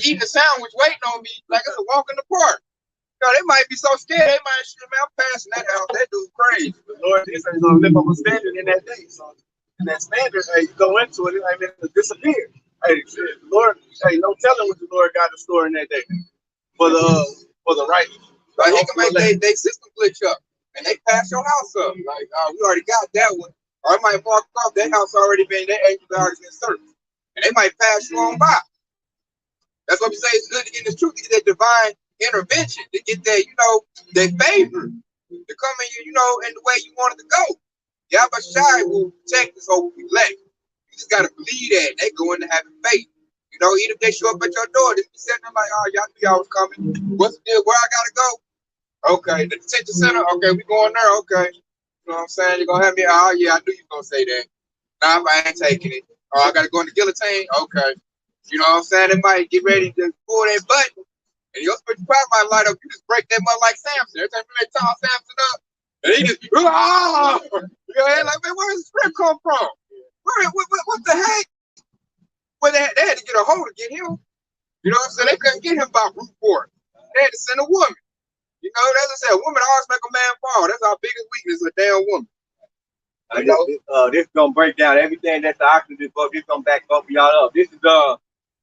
eating a sandwich, waiting on me, like it's a walk in the park. You know, they might be so scared, they might shoot me. I'm passing that house. That dude's crazy. The Lord is gonna lift up a standard in that day. So in that standard, hey, you go into it, I mean, it disappears. Hey, shit, the Lord, hey, no telling what the Lord got to store in that day for the righteous. Like he can make they system glitch up and they pass your house up. Like we already got that one. Or it might walk off that house already been their angel already been searched. And they might pass you on by. That's what we say it's good to get this truth, to get that divine intervention, to get that, you know, that favor to come in, you know, in the way you want it to go. Yahweh will protect us over elect. You just gotta believe that. They go into having faith. You know, even if they show up at your door, they be sitting there like, oh, y'all knew y'all was coming. What's the deal? Where I gotta go? Okay, the detention center. Okay, we going there. Okay. You know what I'm saying? You're gonna have me. Oh yeah, I knew you were gonna say that. Nah, I ain't taking it. Oh, I gotta go in the guillotine. Okay. You know what I'm saying? They might get ready to pull that button. And your spiritual power might light up. You just break that mud like Samson. Every time they tie Samson up, and he just, you know, like, man, where does the script come from? What the heck? Well, they had to get a hold to get him. You know what I'm saying? They couldn't get him by brute force. They had to send a woman. You know, as I said, a woman always make a man fall. That's our biggest weakness, a damn woman. This is gonna break down everything that's the opposite of this book. This gonna back up y'all up. This is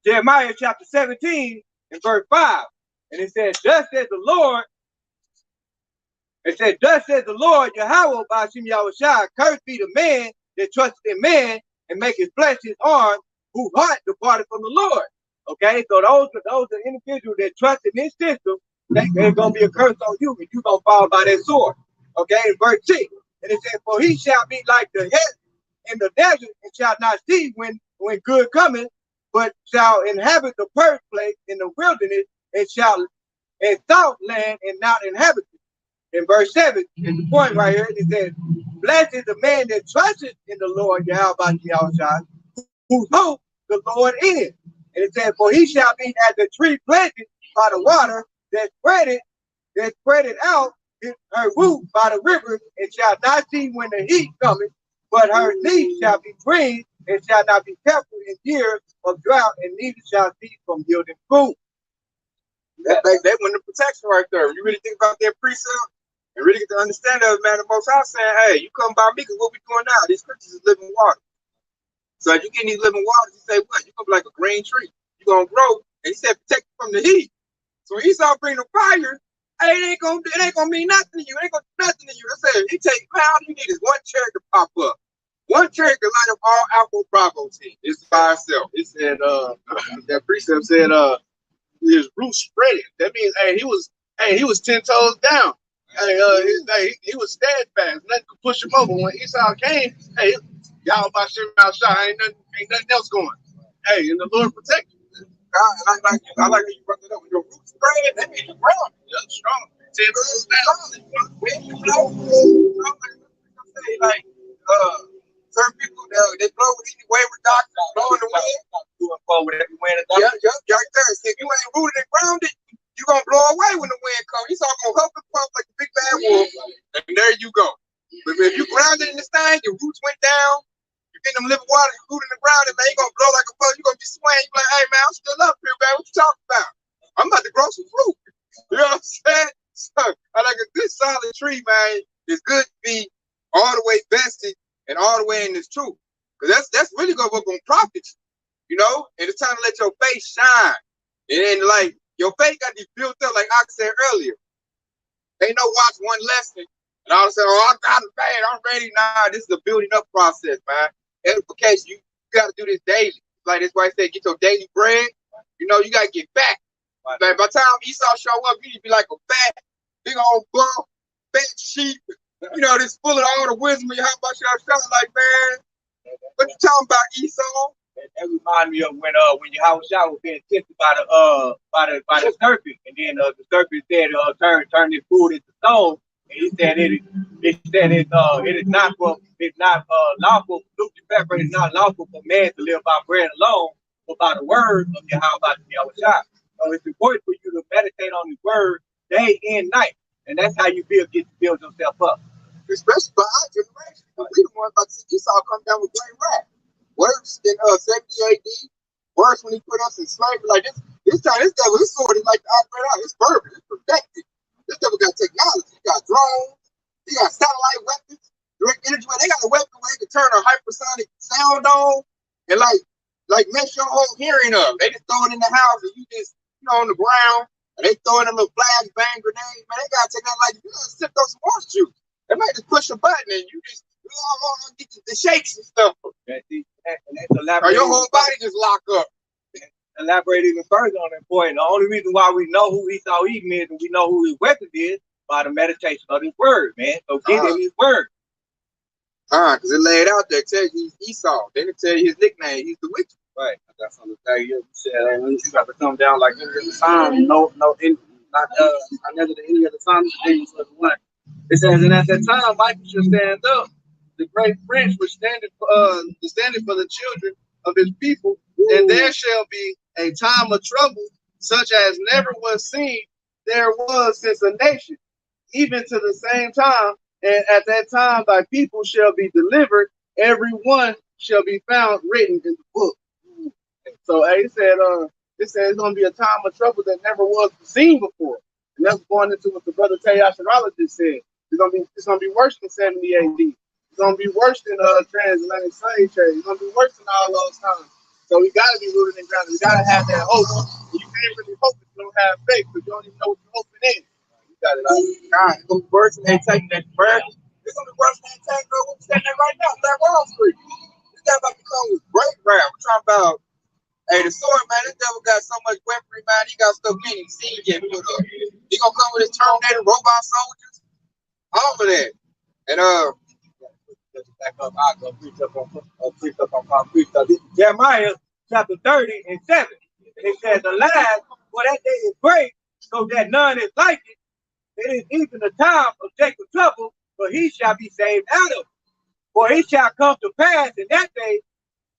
Jeremiah chapter 17 and verse 5. And it says, thus says the Lord. It says, thus says the Lord, Yahweh, Bashim Yahushua, cursed be the man that trusted in man and make his flesh his arm, whose heart departed from the Lord. Okay, so those are individuals that trust in this system, there's gonna be a curse on you, and you're gonna fall by that sword. Okay, in verse 6. And it says, for he shall be like the head, in the desert and shall not see when good cometh, but shall inhabit the purge place in the wilderness and shall exalt land and not inhabit it. In verse 7 is the point right here. It says, blessed is the man that trusteth in the Lord Yahweh, whose hope the Lord is. And it says, for he shall be as a tree planted by the water that spreadeth out her root by the river, and shall not see when the heat cometh, but her leaf shall be green, and shall not be careful in years of drought, and neither shall cease from yielding fruit. That went the protection right there. You really think about that precept and really get to understand that, man, the Most High saying, hey, you come by me because what we doing now? These scriptures is living water. So if you get these living waters, you say, what? You're going to be like a green tree. You're going to grow. And he said, protect you from the heat. So when Esau bring the fire, hey, it ain't gonna mean nothing to you. It ain't gonna do nothing to you. I said, he take, man, all you need is one cherry to pop up. One cherry can light up all Alpha Bravo team. It's by itself. It said, that precept said, his roots spread it. That means, he was 10 toes down. He was steadfast. Nothing could push him over. When Esau came, hey, y'all about shit outside. Ain't nothing else going. Hey, and the Lord protect you. I like how you brought that up. When your roots spread, that means you're ground. You're strong. 10 toes down. When you blow, like, certain people, they blow with any wayward doctrine, blow in the wind. Doing forward every wind. Yeah, right there. If you ain't rooted and grounded, you're going to blow away when the wind comes. He's all going to huff and puff like a big bad wolf. And there you go. But if you grounded in this thing, your roots went down, you get them living water, you root in the ground, and man, you're going to blow like a bug. You're going to be swaying. You're like, hey, man, I'm still up here, man. What you talking about? I'm about to grow some fruit. You know what I'm saying? So, I like a good solid tree, man. It's good to be all the way vested and all the way in this truth. Because that's really going to work on profits, you know? And it's time to let your face shine. And then, like, your faith got to be built up, like I said earlier. Ain't no watch one lesson, and all of a sudden, oh, I got it bad, I'm ready. Nah, this is a building up process, man. Edification, you got to do this daily. Like that's why I said, get your daily bread. You know, you got to get back. Like, by the time Esau show up, you need to be like a fat, big old bull, fat sheep. You know, this full of all the wisdom. How about you? I'm like, man, what you talking about, Esau? That reminded me of when Yahushua was being tempted by the serpent, and then the serpent said, turn this food into stone, and he said it is not lawful for man to live by bread alone, but by the word of Yahushua. So it's important for you to meditate on the word day and night, and that's how you get to build yourself up. Especially by our generation, we the ones about to see Esau come down with great wrath. Worse in 70 AD, worse when he put us in slavery. Like this time, this devil, his sword is like to operate out. It's fervent, it's protected. This devil got technology, he got drones, he got satellite weapons, direct energy. They got a weapon where they can turn a hypersonic sound on and like mess your whole hearing up. They just throw it in the house and you just, on the ground, and they throw in a little flash bang grenade. Man, they got technology. Like, you gotta sip those some orange juice. They might just push a button and you just get the shakes and stuff. Or your whole body just lock up. Elaborate even further on that point. The only reason why we know who Esau Edom is and we know who his weapon is by the meditation of his word, man. So get in his word. Because it laid out there, it tells you he's Esau. Then it tells you his nickname, he's the wicked. Right. I got something to tell you. You said you got to come down like any other time. Not other than any other time. It says, and at that time, Michael shall stand up. The great prince was standing for the children of his people, and there shall be a time of trouble, such as never was seen there was since a nation, even to the same time. And at that time, thy people shall be delivered; every one shall be found written in the book. So it said it's going to be a time of trouble that never was seen before, and that's going into what the brother Tayasharala just said. It's gonna be worse than 70 AD. It's gonna be worse than transatlantic slave trade. It's gonna be worse than all those times. So we gotta be rooted and grounded. We gotta have that hope. You can't really hope if you don't have faith, because you don't even know what you're hoping in. You got it all. God, it's gonna be worse than they taking that bird. It's gonna be worse than they taking what we're standing right now, Black Wall Street. This guy about to come with great rap. We're talking about, hey, the sword, man, this devil got so much weaponry, man. He got stuff he ain't even seen yet put up. He gonna come with his Terminator robot soldiers. All of that. And Just back up, I go preach up on concrete. So this is Jeremiah chapter 30 and 7. It says, "Alas, for that day is great, so that none is like it. It is even the time of Jacob's trouble, but he shall be saved out of it. For it shall come to pass in that day,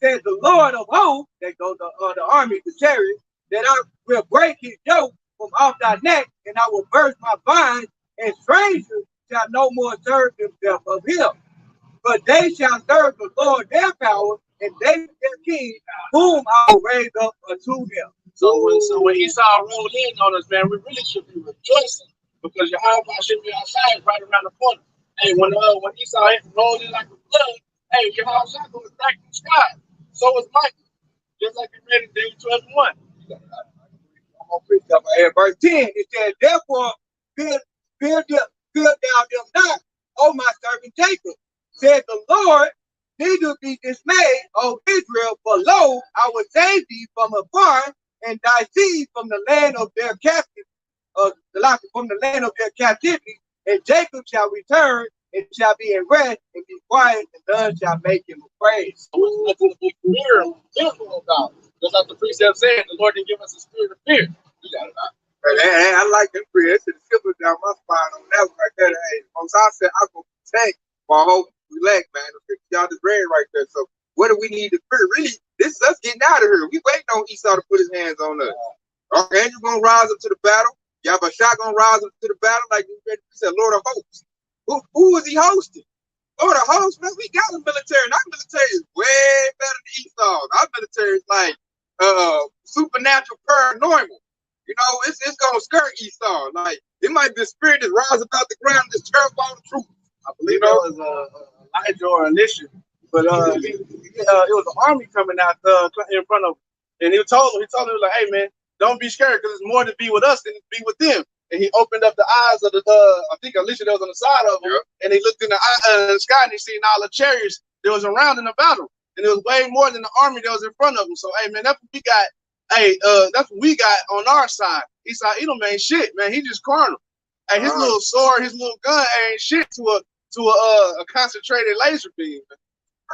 says the Lord of hosts," that goes the army, the chariots, "that I will break his yoke from off thy neck, and I will burst my bonds, and strangers shall no more serve themselves of him. But they shall serve the Lord their power, and they their king, whom I will raise up unto them." So when Esau rolled in on us, man, we really should be rejoicing because Yahweh should be outside right around the corner. Hey, when Esau rolled in like a flood, hey, Yahweh shall go back in the sky. So is Michael, just like he read in David 12:1. I'm gonna preach up here. Verse 10, it says, "Therefore, fear thou them not, O my servant Jacob, said the Lord, neither be dismayed, O Israel, for lo, I will save thee from afar, and thy seed from the land of their captivity, and Jacob shall return, and shall be in rest, and be quiet, and none shall make him afraid." So it's nothing to be fearful about. Just like the precept said, the Lord didn't give us a spirit of fear. Hey, I like them prayer. It should have shivered down my spine on that one right there. Hey, Most I said I go protect my whole leg, man. Y'all just read right there. So what do we need to fear? Really, this is us getting out of here. We waiting on Esau to put his hands on us. Archangel gonna rise up to the battle. Yabashah gonna rise up to the battle, like we said, Lord of hosts. Who is he hosting? Lord of hosts, man. We got a military, and our military is way better than Esau's. Our military is like supernatural, paranormal. You know, it's gonna skirt Esau. Like it might be a spirit that rises about the ground, just tears all the truth. I believe it was Elijah or Elisha, but it was an army coming out in front of him, and he told him like, "Hey man, don't be scared, because it's more to be with us than to be with them." And he opened up the eyes of I think Elisha that was on the side of him, and he looked in the sky and he seen all the chariots that was around in the battle, and it was way more than the army that was in front of him. So hey man, that's what we got. Hey, that's what we got on our side. Esau Edom ain't shit, man. He just carnal. Hey, his little sword, his little gun ain't shit to a concentrated laser beam.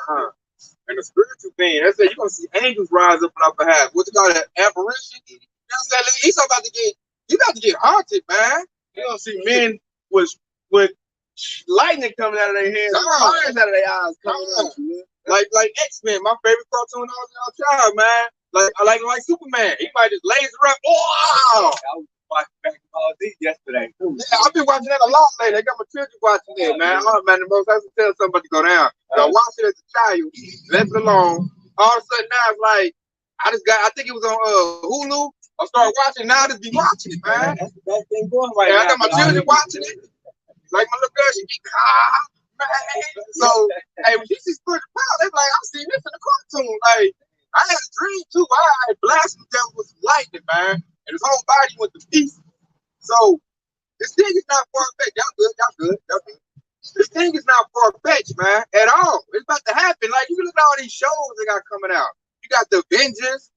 And the spiritual being, that's it. You're gonna see angels rise up on our behalf. What you call that? Apparition? You know what I'm saying? Esau about to get haunted, man. You don't see men with lightning coming out of their hands, fires out of their eyes coming out. Like X-Men, my favorite cartoon when I was a child, man. I like Superman. He might just laser up. Wow! I was watching Basketball Z yesterday. Yeah, I've been watching that a lot lately. I got my children watching that, man. Oh man, the most I have to tell somebody to go down. I watched it as a child, left it alone. All of a sudden now it's like I think it was on Hulu. I started watching. Now I just be watching it, man. That's the best thing going right now. I got my children watching it. Like my little girl, she be man. So hey, when she sees spiritual power, they're like, I've seen this in the cartoon. Like I had a dream too. I blasted them with lightning, man, and his whole body went to pieces. So this thing is not far fetched. Y'all good. This thing is not far fetched, man, at all. It's about to happen. Like you can look at all these shows they got coming out. You got the Avengers,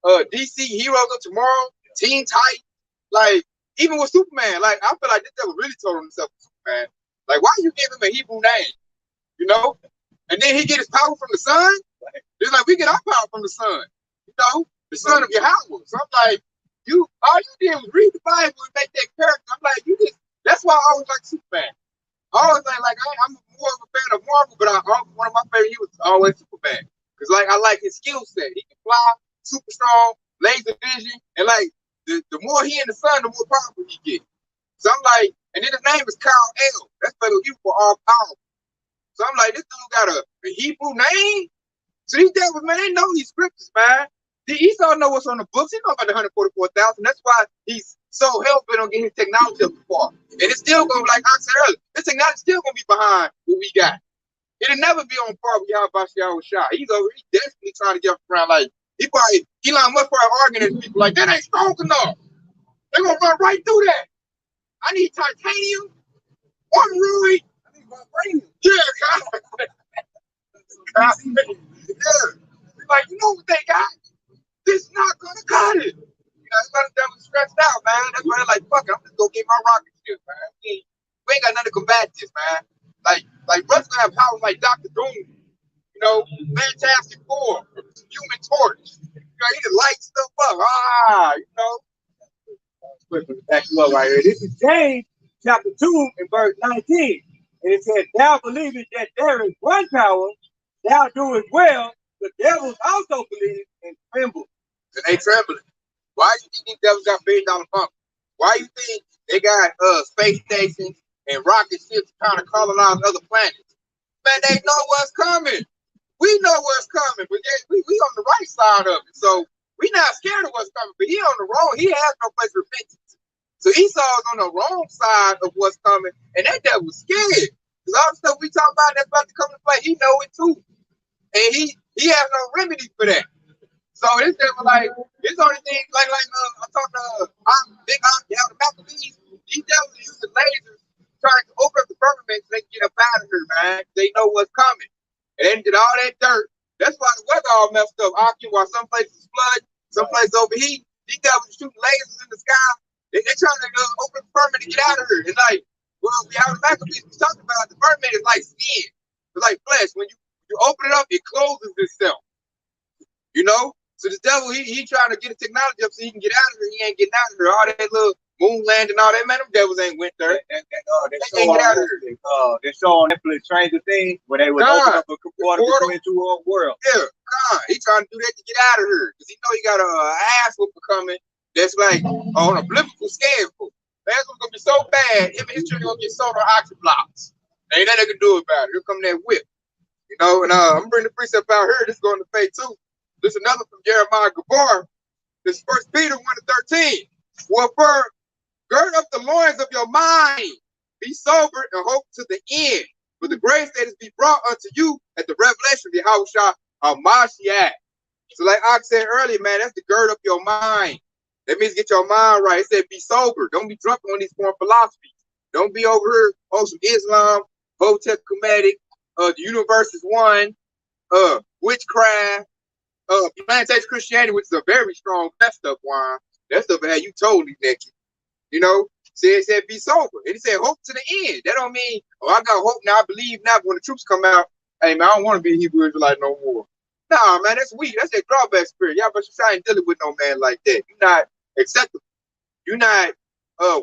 DC Heroes of Tomorrow, Teen Titans. Like even with Superman, like I feel like this devil really told himself Superman. Like why you give him a Hebrew name? You know, and then he get his power from the sun. It's like we get our power from the sun. You know, the son of Yahweh. So I'm like, all you did was read the Bible and make that character. I'm like, that's why I always like Superman. I always like I'm more of a fan of Marvel, but one of my favorite, he was always Superman. Because like I like his skill set. He can fly, super strong, laser vision, and like the more he in the sun, the more powerful he gets. So I'm like, and then his name is Kal El. That's better than you for all powerful. So I'm like, this dude got a Hebrew name. So these devils, man, they know these scriptures, man. Esau know what's on the books. He know about the 144,000. That's why he's so hell-bent on getting his technology up far. And it's still going to be, like I said earlier, this technology still going to be behind what we got. It'll never be on par with Yahweh. He's desperately trying to get around. Like, Elon Musk probably arguing with people like, that ain't strong enough. They're going to run right through that. I need titanium. One really. I need vibranium. Yeah, yeah. Like, you know what they got? This not gonna cut it. You know, it's gonna be stressed out, man. That's why they're like, fuck it, I'm just gonna get my rocket ship, man. We ain't got nothing to combat this, man. Like brothers gonna have powers like Dr. Doom, you know, Fantastic Four, Human Torch. You know, he can light stuff up. You know. Quick one to back you up right here. This is James chapter 2 and verse 19. And it says, thou believest that there is one power, thou doest well. The devils also believe and tremble. And they trembling. Why do you think these devils got $1 billion bunker? Why you think they got space stations and rocket ships trying to colonize other planets? Man, they know what's coming. We know what's coming, but we on the right side of it. So we not scared of what's coming, but he on the wrong. He has no place for repentance. So Esau is on the wrong side of what's coming, and that devil was scared. Because all the stuff we talk about that's about to come to play, he know it too. And he has no remedy for that. So this devil, like, this only thing, like I talked to Big the Maccabees, these devils are using lasers trying to open up the firmament so they can get up out of here, man. They know what's coming. And then did all that dirt. That's why the weather all messed up. While some places flood, some places overheat. These devils are shooting lasers in the sky. They're trying to open the firmament to get out of here. And like, well, we have the Maccabees we talked about. The firmament is like skin. It's like flesh. When you open it up, it closes itself. You know? So the devil, he trying to get the technology up so he can get out of here. He ain't getting out of here. All that little moon landing, all that, man, them devils ain't went there. They ain't get out of here. They show on Netflix Stranger Things where they would open up a portal into a world. Yeah, he trying to do that to get out of here. Because he know he got a ass whooping coming that's like on a biblical scale. Man's gonna be so bad, him and his children gonna get sold on oxy blocks. Ain't nothing they can do about it. Here come that whip. You know, and I'm bringing the precept out here. This is going to faith too. This is another from Jeremiah Gabar. This 1 Peter 1:13. Wherefore, gird up the loins of your mind, be sober and hope to the end, for the grace that is be brought unto you at the revelation of Yahushua HaMashiach. So like I said earlier, man, that's to gird up your mind. That means get your mind right. It said be sober. Don't be drunk on these foreign philosophies. Don't be over here on some Islam, Hotep Kemetic, the universe is one, witchcraft, plantation Christianity, which is a very strong that stuff wine. That stuff had you totally naked. You know, it said be sober. And it said hope to the end. That don't mean, oh, I got hope now, I believe now, but when the troops come out, hey man, I don't want to be a Hebrew Israelite no more. Nah, man, that's weak. That's that drawback spirit. Y'all but you ain't dealing with no man like that. You're not acceptable. You're not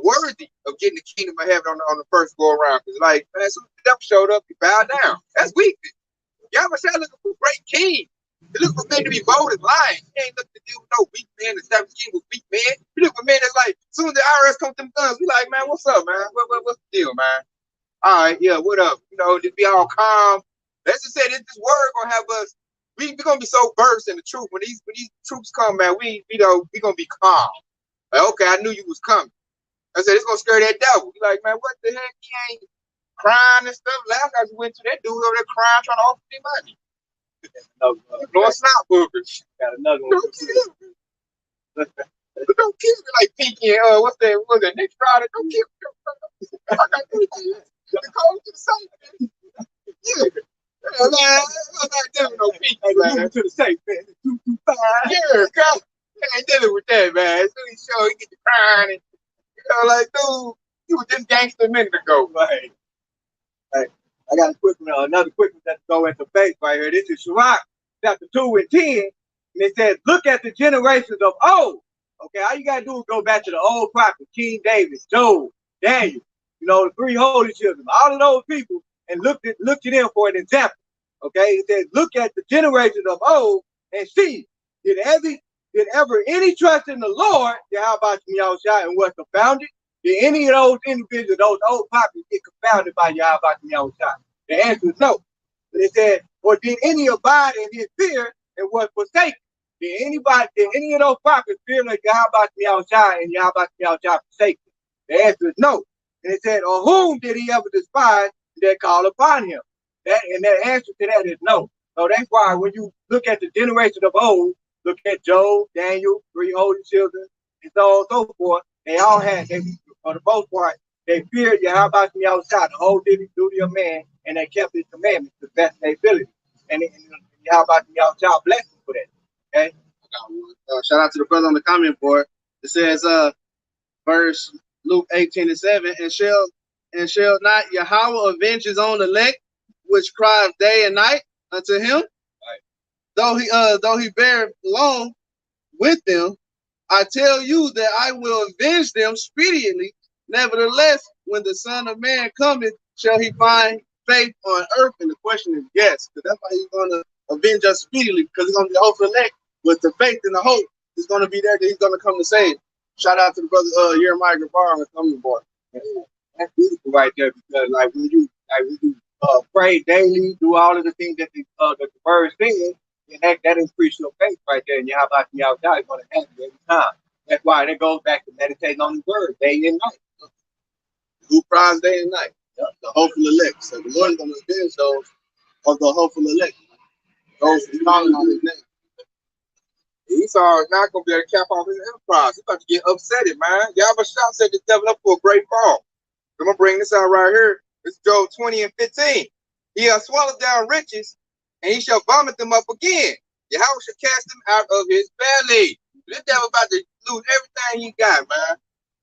worthy of getting the kingdom of heaven on the first go around. Because like, man, so the devil showed up, you bow down. That's weakness. Y'all but looking for great king. You look for men to be bold and lying. You ain't looking to deal with no weak men. The 7th king was weak men. You look for men that's like, as soon as the IRS come with them guns, we like, man, what's up, man? What's the deal, man? All right, yeah, what up? You know, just be all calm. Let's just say this word gonna have us. We gonna be so versed in the truth. When these troops come, man, we gonna be calm. Like, okay, I knew you was coming. I said it's gonna scare that devil. He like, man, what the heck? He ain't crying and stuff. Last time we went to that dude over there crying, trying to offer me money. Blowing snot boogers. Got another one. Don't kill me. Don't kill me like Pinky and what's that next Friday? Don't kill me. I got anything to call to the safe. Yeah. Man, I'm not dealing with no Pinky, man. To the safe, man. 225. Yeah, God. I ain't dealing with that, man. As soon as he show, he get to crying and like, dude, you was just gangster a minute ago. Right. Right. I got a quick one, another quick one that go into faith right here. This is Sirach, chapter 2 and 10. And it says, look at the generations of old. Okay, all you gotta do is go back to the old prophets, King David, Job, Daniel, you know, the 3 holy children, all of those people, and look to them for an example. Okay, it says, look at the generations of old and see, did ever any trust in the Lord, how about Yahushua and was confounded? Did any of those individuals, those old prophets, get confounded by Yahweh Yahushua? The answer is no. But it said, or did any abide in his fear and was forsaken? Did any of those prophets fear like Yahweh Yahushua and Yahweh Yahushua forsaken? The answer is no. And it said, or whom did he ever despise that call upon him? That answer to that is no. So that's why when you look at the generation of old, look at Job, Daniel, 3 holy children, and so on and so forth, they all had, for the most part, they feared Yahweh Yahushua, the whole duty of man, and they kept his commandments to the best of their ability. And Yahweh Yahushua blessed them for that. Okay? Shout out to the brother on the comment board. It says, verse Luke 18:7, and shall And shall not Yahweh avenge his own elect, which cries day and night unto him? Right. Though he bear long with them, I tell you that I will avenge them speedily. Nevertheless, when the Son of Man cometh, shall he find faith on earth? And the question is yes, because that's why he's going to avenge us speedily, because he's going to be the hopeful elect with the faith and the hope. He's going to be there that he's going to come to save. Shout out to the brother Jeremiah Gabar on the coming board. That's beautiful right there, because like when you pray daily, do all of the things that the word says, and that increases your faith right there. And how about you out there? It's going to happen every time. That's why that goes back to meditating on the word day and night. Who cries day and night? Yep. The hopeful elect. So the Lord is going to avenge those of the hopeful elect. Those who calling on his name. Esau is not going to be able to cap off his enterprise. He's about to get upset, man. Yahweh shot set the devil up for a great fall. I'm going to bring this out right here. It's Job 20 and 15. He has swallowed down riches, and he shall vomit them up again. Yahweh shall cast them out of his belly. This devil about to lose everything he got, man.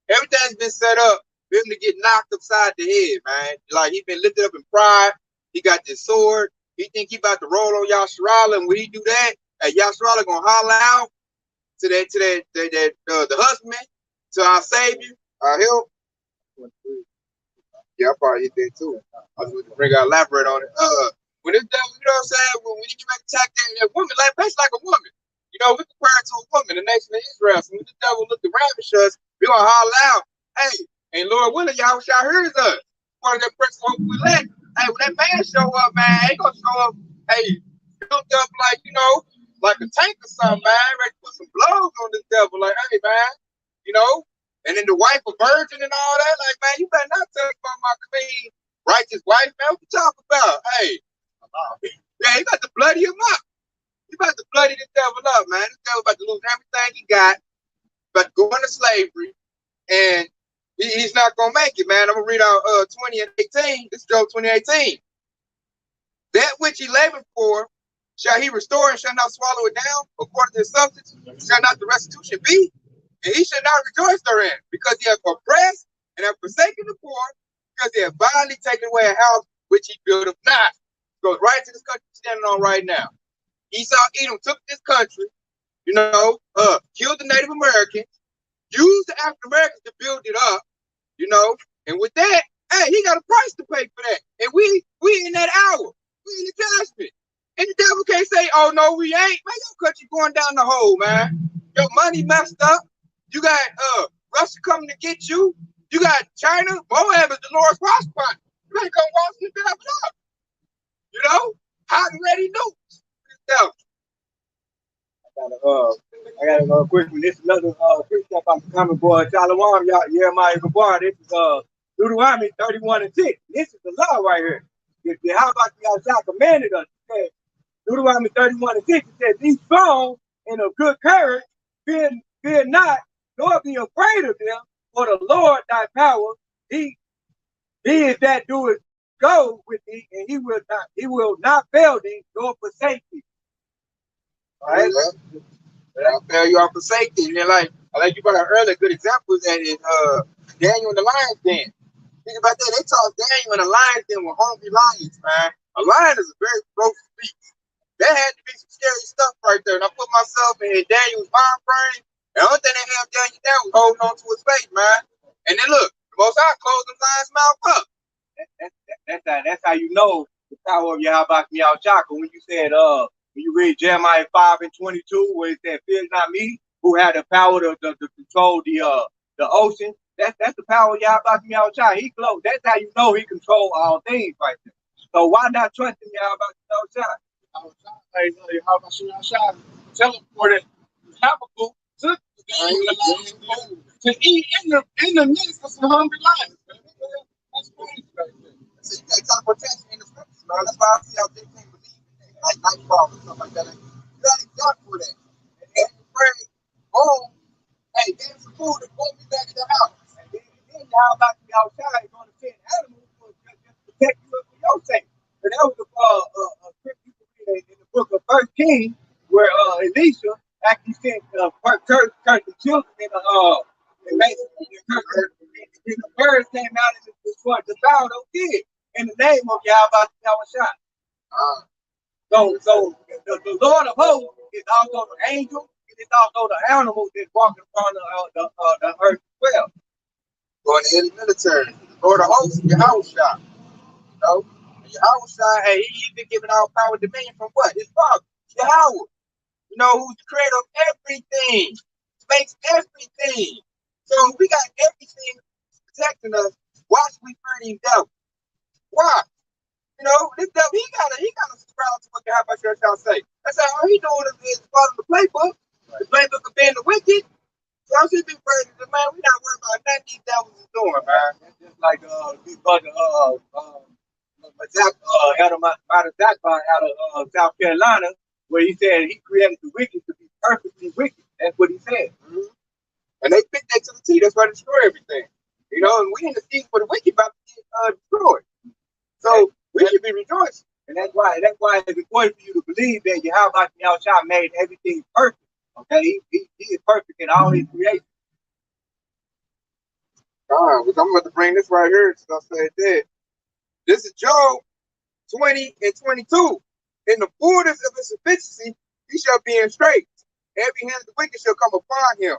Everything's been set up for him to get knocked upside the head, man. Like, he's been lifted up in pride. He got this sword. He think he about to roll on Yasharala, and when he do that, Yasharala gonna holler out to the husband, to our Savior, our help. Yeah, I probably hit that too. I was going to bring out elaborate on it. When this devil, you know what I'm saying? When you get back to attack that woman, like basically like a woman. You know, we compare it to a woman, the nation of Israel. So when the devil look to ravish us, we gonna holler out, hey, and Lord willing, y'all shall hear us. Part of that press hope we let. Hey, when that man show up, man, he gonna show up, hey, built up like, you know, like a tank or something, man. Ready to put some blows on this devil, like, hey, man, you know. And then the wife a virgin and all that, like, man, you better not touch my clean, righteous wife, man. What you talking about? Hey, yeah, he about to bloody him up. He about to bloody this devil up, man. This devil about to lose everything he got, about to go into slavery, and he's not gonna make it, man. I'm gonna read out 20 and 18. This is Job 20:18. That which he labored for, shall he restore and shall not swallow it down? According to his substance, shall not the restitution be? And he shall not rejoice therein, because he hath oppressed and hath forsaken the poor, because he hath violently taken away a house which he built up not. Goes right to this country standing on right now. Esau Edom took this country, you know, killed the Native Americans, used the African Americans to build it up, you know, and with that, hey, he got a price to pay for that. And we in that hour, we in the judgment. And the devil can't say, oh no, we ain't. Man, your country going down the hole, man. Your money messed up. You got Russia coming to get you. You got China. Moab is the Lord's watch spot. You better come wash this devil up. You know? Hot and ready nukes. I gotta go quick one. This is another precept on the common board. Shalom, Jeremiah Gabar. This is Deuteronomy 31 and 6. This is the law right here. How about y'all commanded us? It says, Deuteronomy 31 and 6. It says, be strong and of good courage, fear not, nor be afraid of them, for the Lord thy power, he is that doeth go with thee, and he will not fail thee, nor forsake thee. All right? I'll fail you, I'll forsake thee. And then, like you brought out earlier, good example is that in Daniel and the lion's den. Think about that. They taught Daniel in the lion's den with hungry lions, man. A lion is a very ferocious beast. That had to be some scary stuff right there. And I put myself in Daniel's mind frame. The only thing they have Daniel down was holding on to his faith, man. And then look, the Most High closed the lion's mouth up. That's how you know the power of Yahweh Shaka. When you said, when you read Jeremiah 5 and 22, where it said, fear not me, who had the power to control the ocean. That's the power of Yahweh Shaka. He closed. That's how you know he controls all things right there. So why not trust in Yahweh Shaka? Teleported Habakkuk to eat in the midst of some hungry lions. That's crazy right there. So you got teleportation in the scriptures, man. That's why I see how they can't believe in that. Like Nightfall and stuff like that. Like, you got to jump for that. And then you pray, oh, hey, get some food and pull me back in the house. And then Yahweh Shaka is going to send animals to protect you for your sake. And that was a scripture you can read in the book of 1 Kings, where Elisha actually sent curse the children in the birds came out and what the Pharaoh did in the name of Yahweh Shah. So the Lord of hosts is also the angel. It is also the animal that's walking upon the earth as well. Going in the military, the Lord of hosts, Yahweh Shah. You know, Yahweh Shah, hey, he's been given all power and dominion from what? His father, Yahweh. You know, who's the creator of everything, makes everything. So we got everything protecting us. Why should we fear these devils? Why? You know, this devil, he gotta subscribe to what the How Shall say. That's how all he doing is following the playbook. Right. The playbook of being the wicked. So I should be afraid of the man. We're not worried about nothing these devils is doing, man. It's just like this brother out of South Carolina, where he said he created the wicked to be perfectly wicked. That's what he said. Mm-hmm. And they fit that to the T. That's why they destroy everything. You know, and we in the season for the wicked about to get destroyed. So we should be rejoicing. And that's why it's important for you to believe that Yahweh Shah made everything perfect. Okay, he is perfect in all his creation. I'm about to bring this right here since I said that. This is Job 20 and 22. In the fullness of his sufficiency, he shall be in straits. Every hand of the wicked shall come upon him.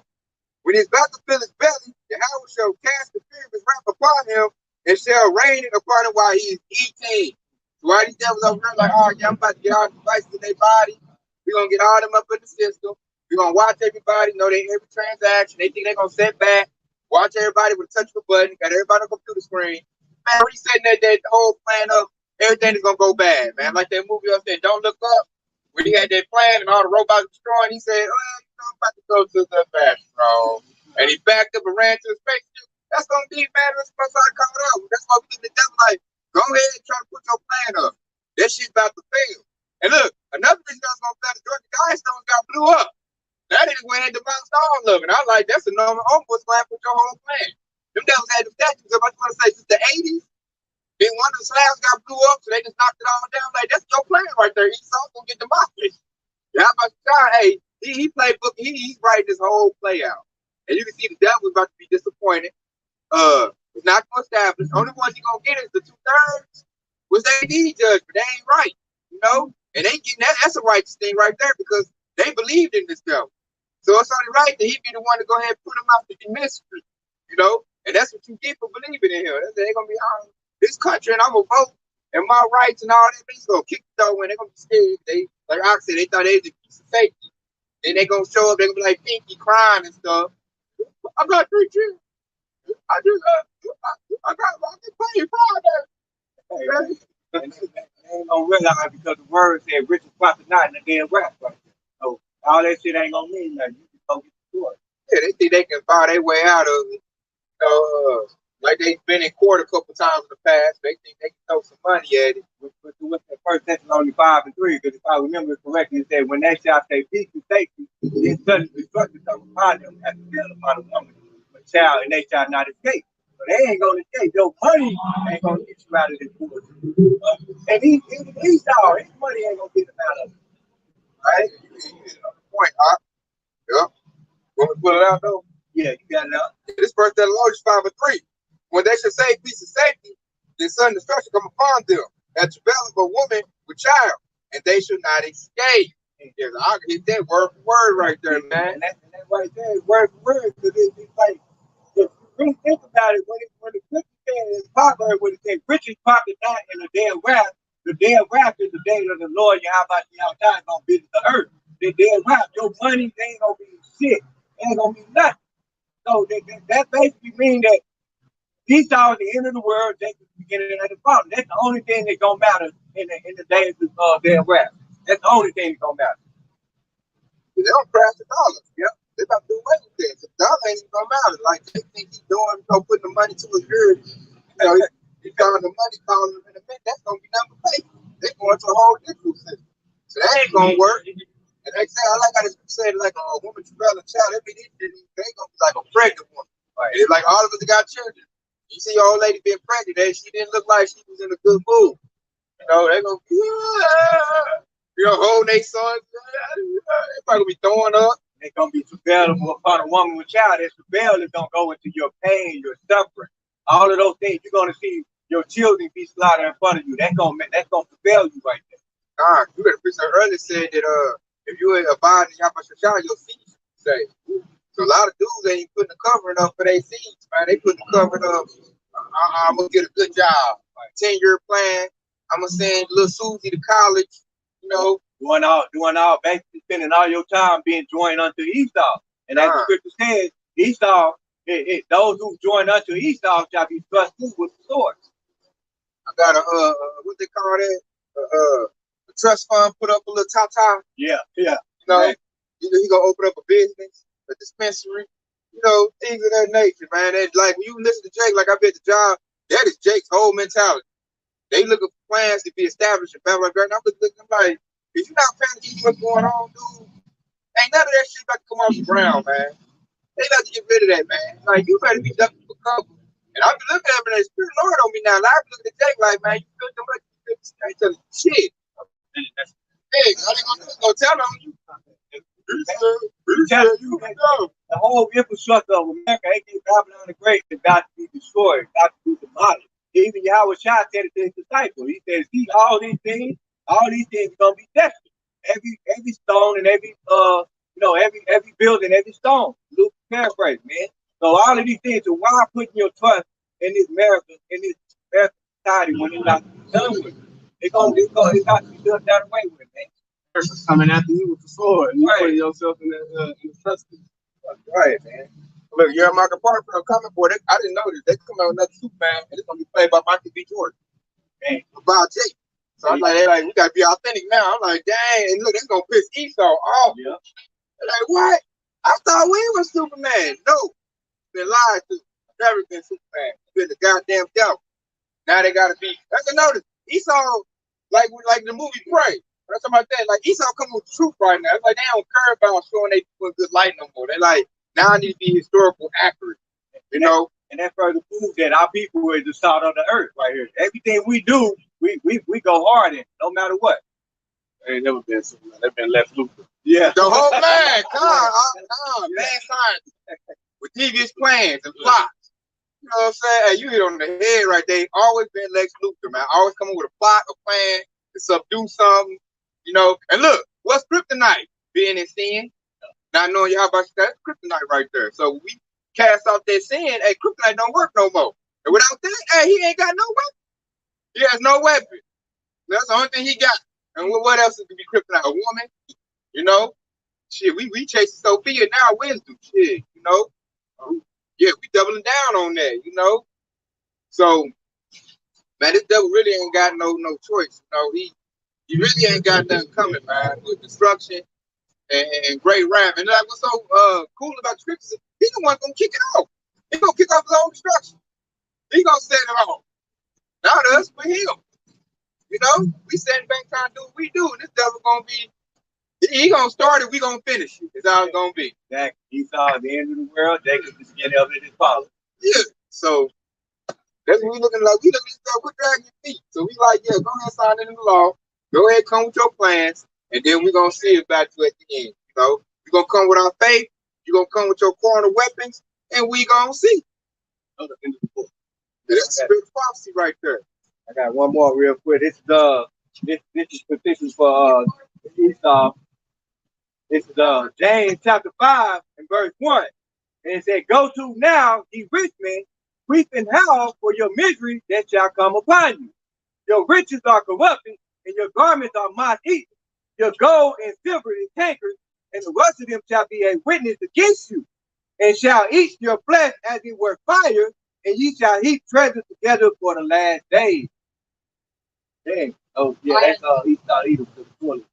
When he is about to fill his belly, Yahweh shall cast the fear of his wrath upon him and shall rain it upon him while he is eating. So why these devils over here like, oh yeah, I'm about to get all the devices in their body. We're going to get all them up in the system. We're going to watch everybody, know they every transaction. They think they're going to sit back, watch everybody with a touch of a button, got everybody on the computer screen. Man, when he's setting that whole plan up, everything is going to go bad, man. Like that movie I said, Don't Look Up, where he had that plan and all the robots destroying. He said, I'm about to go to the bathroom. And he backed up and ran to his spaceship. That's going to be, man, that's supposed to come out. That's why we give the devil like, go ahead and try to put your plan up. That shit's about to fail. And look, another reason that's going to fail, the Georgia Guidestones got blew up. That nigga went and demolished all of it. I was like, that's a normal almost plan for your whole plan. Them devils had the statues up, I just want to say, since the 80s. Then one of the slabs got blew up, so they just knocked it all down. Like, that's your plan right there. Esau's going to get demolished. Yeah, how about John? Hey, he played book. He's writing this whole play out. And you can see the devil is about to be disappointed. It's not going to establish. The only ones he's going to get is the 2/3 was AD judge, but they ain't right. You know? And they getting that. That's a righteous thing right there because they believed in this devil. So it's only right that he be the one to go ahead and put him out the mystery. You know? And that's what you get for believing in him. They're going to be on this country and I'm going to vote and my rights and all that. He's going to kick the door when they're going to be scared. They, like I said, they thought they was a piece of safety. Then they're going to show up. They're going to be like Pinky crying and stuff. I got 3 children. I can pay Friday. And they ain't gonna realize because the word said rich and profit not in the damn rap right there. So all that shit ain't gonna mean nothing. You can go get the story. Yeah, they think they can buy their way out of it. Like they've been in court a couple times in the past. They think they can throw some money at it. With the first Thessalonians 5 and 3, because if I remember it correctly, it said when they shall say peace and safety, then suddenly destruction shall upon them as a veil upon a woman. And they shall not escape. So they ain't gonna escape. Your money ain't gonna get you out of this bullshit. And he saw his money ain't gonna get him out of it. Right? Point, huh? Yep. Want me to put it out though? Yeah, you got it out. This verse that Lord 5 and 3. When they shall say peace and safety, then sudden destruction come upon them. At the belly of a woman with child, and they shall not escape. Yes, I hit that word for word right there, man. And that right there is word for word, because it's like, if you really think about it, when the scripture says in Proverbs, when it says, riches profit not in the day of wrath, the day of wrath is the day that the Lord Yahweh is going to visit the earth. The day of wrath, your money ain't going to be shit. It ain't going to be nothing. So that basically means that Esau is the end of the world, just the beginning of the problem. That's the only thing that's going to matter in the days of their wrath. That's the only thing that's going to matter. They don't crash the dollar. Yep. They about to do away with that. The dollar ain't even gonna matter. Like they think he's doing, putting the money to his ear. You know, he found the money calling him in a minute. That's gonna be number paper. They're going to a whole different system. So that ain't gonna work. And they say, I like how they said, like a woman travail a child. They gonna be like a pregnant woman. Right. It's like all of us got children. You see your old lady being pregnant, she didn't look like she was in a good mood. You know, they gonna be, holding their sons. They're probably gonna be throwing up. They're going to be travailable upon a woman with child. That travail is going to go into your pain, your suffering. all of those things. You're gonna see your children be slaughtered in front of you. That's gonna propel you right there. You better preach earlier said that if you ain't abiding in Yahweh your seeds say. So a lot of dudes ain't putting the covering up for their seeds, man. They put the covering up. I'm gonna get a good job, 10-year plan. I'm gonna send little Susie to college, you know. Doing all, basically spending all your time being joined unto Esau. And as the scripture says, Esau, those who join unto Esau shall be thrust through with the sword. I got a what they call that? A trust fund put up a little top. Yeah. You know, right. He gonna open up a business, a dispensary, you know, things of that nature, man. And like when you listen to Jake, like I bet the job, that is Jake's whole mentality. They looking for plans to be established in Babylon. And I'm looking like, if you're not paying attention to what's going on, dude, ain't none of that shit about to come off the ground, man. They got to get rid of that, man. Like, you better be ducking for cover. And I've been looking at him and the Spirit Lord on me now. Like, I'm looking at Jake like, man, you feel too much. I ain't telling you shit. Hey, I ain't gonna tell on you. The whole infrastructure of America, ain't Babylon the Great, is about to be destroyed, about to be demolished. Even Yahweh Shai said it to his disciples. He says, see all these things are gonna be tested. Every stone and every every building, every stone. Luke paraphrase, man. So all of these things are why putting your trust in this American society when it's not done with it. It's got to be done that way with it, man. Person's coming after you with the sword, and you putting yourself in the trust. Right, man. Look, you're Michael Parker comic boy. I didn't know this. They come out with another Superman, and it's gonna be played by Michael B. Jordan. Man, about Jake. So I'm like, we gotta be authentic now. I'm like, dang, and look, that's gonna piss Esau off. Yeah. They're like, what? I thought we were Superman. No, been lied to. Never been Superman. Been the goddamn devil. Now they gotta be. That's a notice. Esau, like the movie Prey. That's about that. Like Esau coming with the truth right now. It's like they don't care about showing they put good light no more. They like now I need to be historical accurate. You know? And that further proves that our people is the salt of the earth right here. Everything we do, we go hard in, no matter what. Ain't never been Superman. They've been left loose. Yeah. The whole man, man science with devious plans and plots. You know what I'm saying? Hey, you hit on the head right there. Always been Lex Luthor, man. Always coming with a plot, a plan to subdue something. You know, and look, what's kryptonite? Being in sin, not knowing how about that kryptonite right there. So we cast out that sin. Hey, kryptonite don't work no more. And without that, hey, he ain't got no weapon. He has no weapon. That's the only thing he got. And what else is to be kryptonite? A woman, you know? Shit, we chasing Sophia now, wisdom. Shit, you know? Yeah, we doubling down on that, you know? So, man, this devil really ain't got no choice. You know, he really ain't got nothing coming, man, with destruction and great wrath. And like what's so cool about the scriptures, he's the one gonna kick it off. He's gonna kick off his own destruction. He gonna set it off. Not us, but him. You know, we sitting back trying to do what we do. This devil gonna be, he gonna start it, we gonna finish it. That's how it's gonna be. Exactly. Esau at the end of the world, Jacob is the beginning of it is follow. Yeah. So that's what we looking like. We looking at we're dragging your feet. So we like, yeah, go ahead, sign into the law. Go ahead, come with your plans, and then we're gonna see it back to at the end. You know, we're gonna come with our faith, you're gonna come with your carnal weapons, and we gonna see. That's spirit of prophecy right there. I got one more real quick. This is for Esau. This is James chapter 5 and verse 1. And it said, go to now, ye rich men, weep and howl for your misery that shall come upon you. Your riches are corrupted, and your garments are moth-eaten. Your gold and silver is cankered, and the rust of them shall be a witness against you, and shall eat your flesh as it were fire, and ye shall heap treasure together for the last days. Dang. Oh, yeah, that's Esau Edom to the fullest.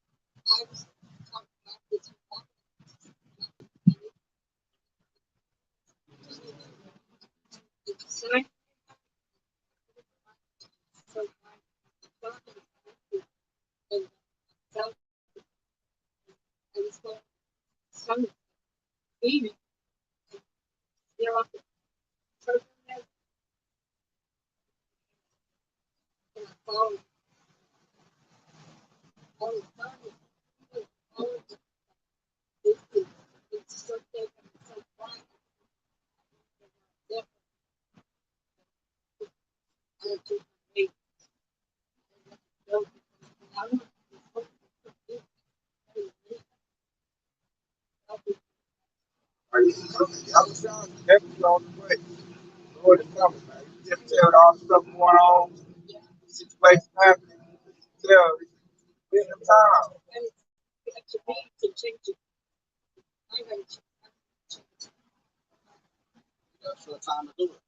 Definitely on the way. Lord is coming, man. You just tell all the stuff going on, situations happening. Tell it's in the time. That's your time to do it.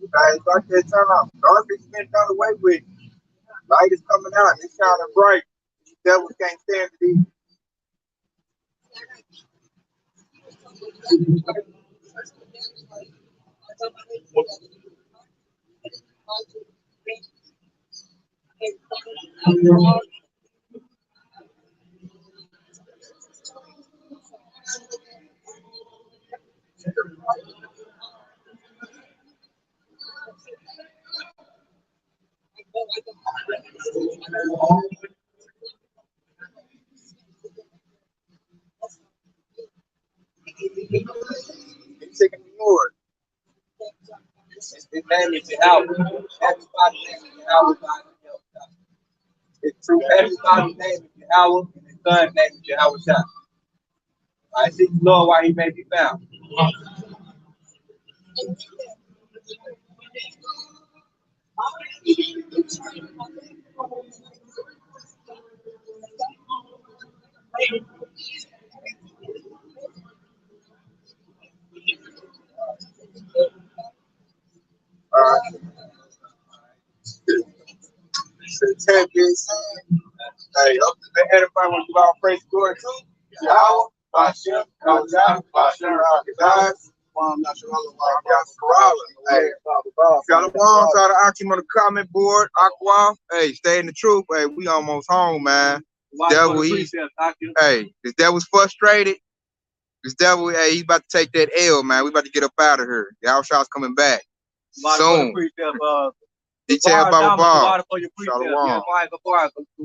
It's like that time. Darkness been done away with. Light is coming out. It's shining bright. The devil can't stand it. He's taking the Lord. His name is Yahweh. Everybody's name is Yahweh. It's true. Everybody's name is Yahweh, and his son's name is Yahweh. I seek the Lord while he may be found. Hey, up to the head of I want to give all praise and glory to Yahweh, Bashem, Kajah, Bashem, Rakazaz, Hey, Shalom, to the Akim on the comment board, Aqua. Hey, stay in the truth. Hey, we almost home, man. Devil, hey, this devil's frustrated. This devil, hey, he's about to take that L, man. We about to get up out of here. Y'all shot's coming back soon. Detail about Shalom.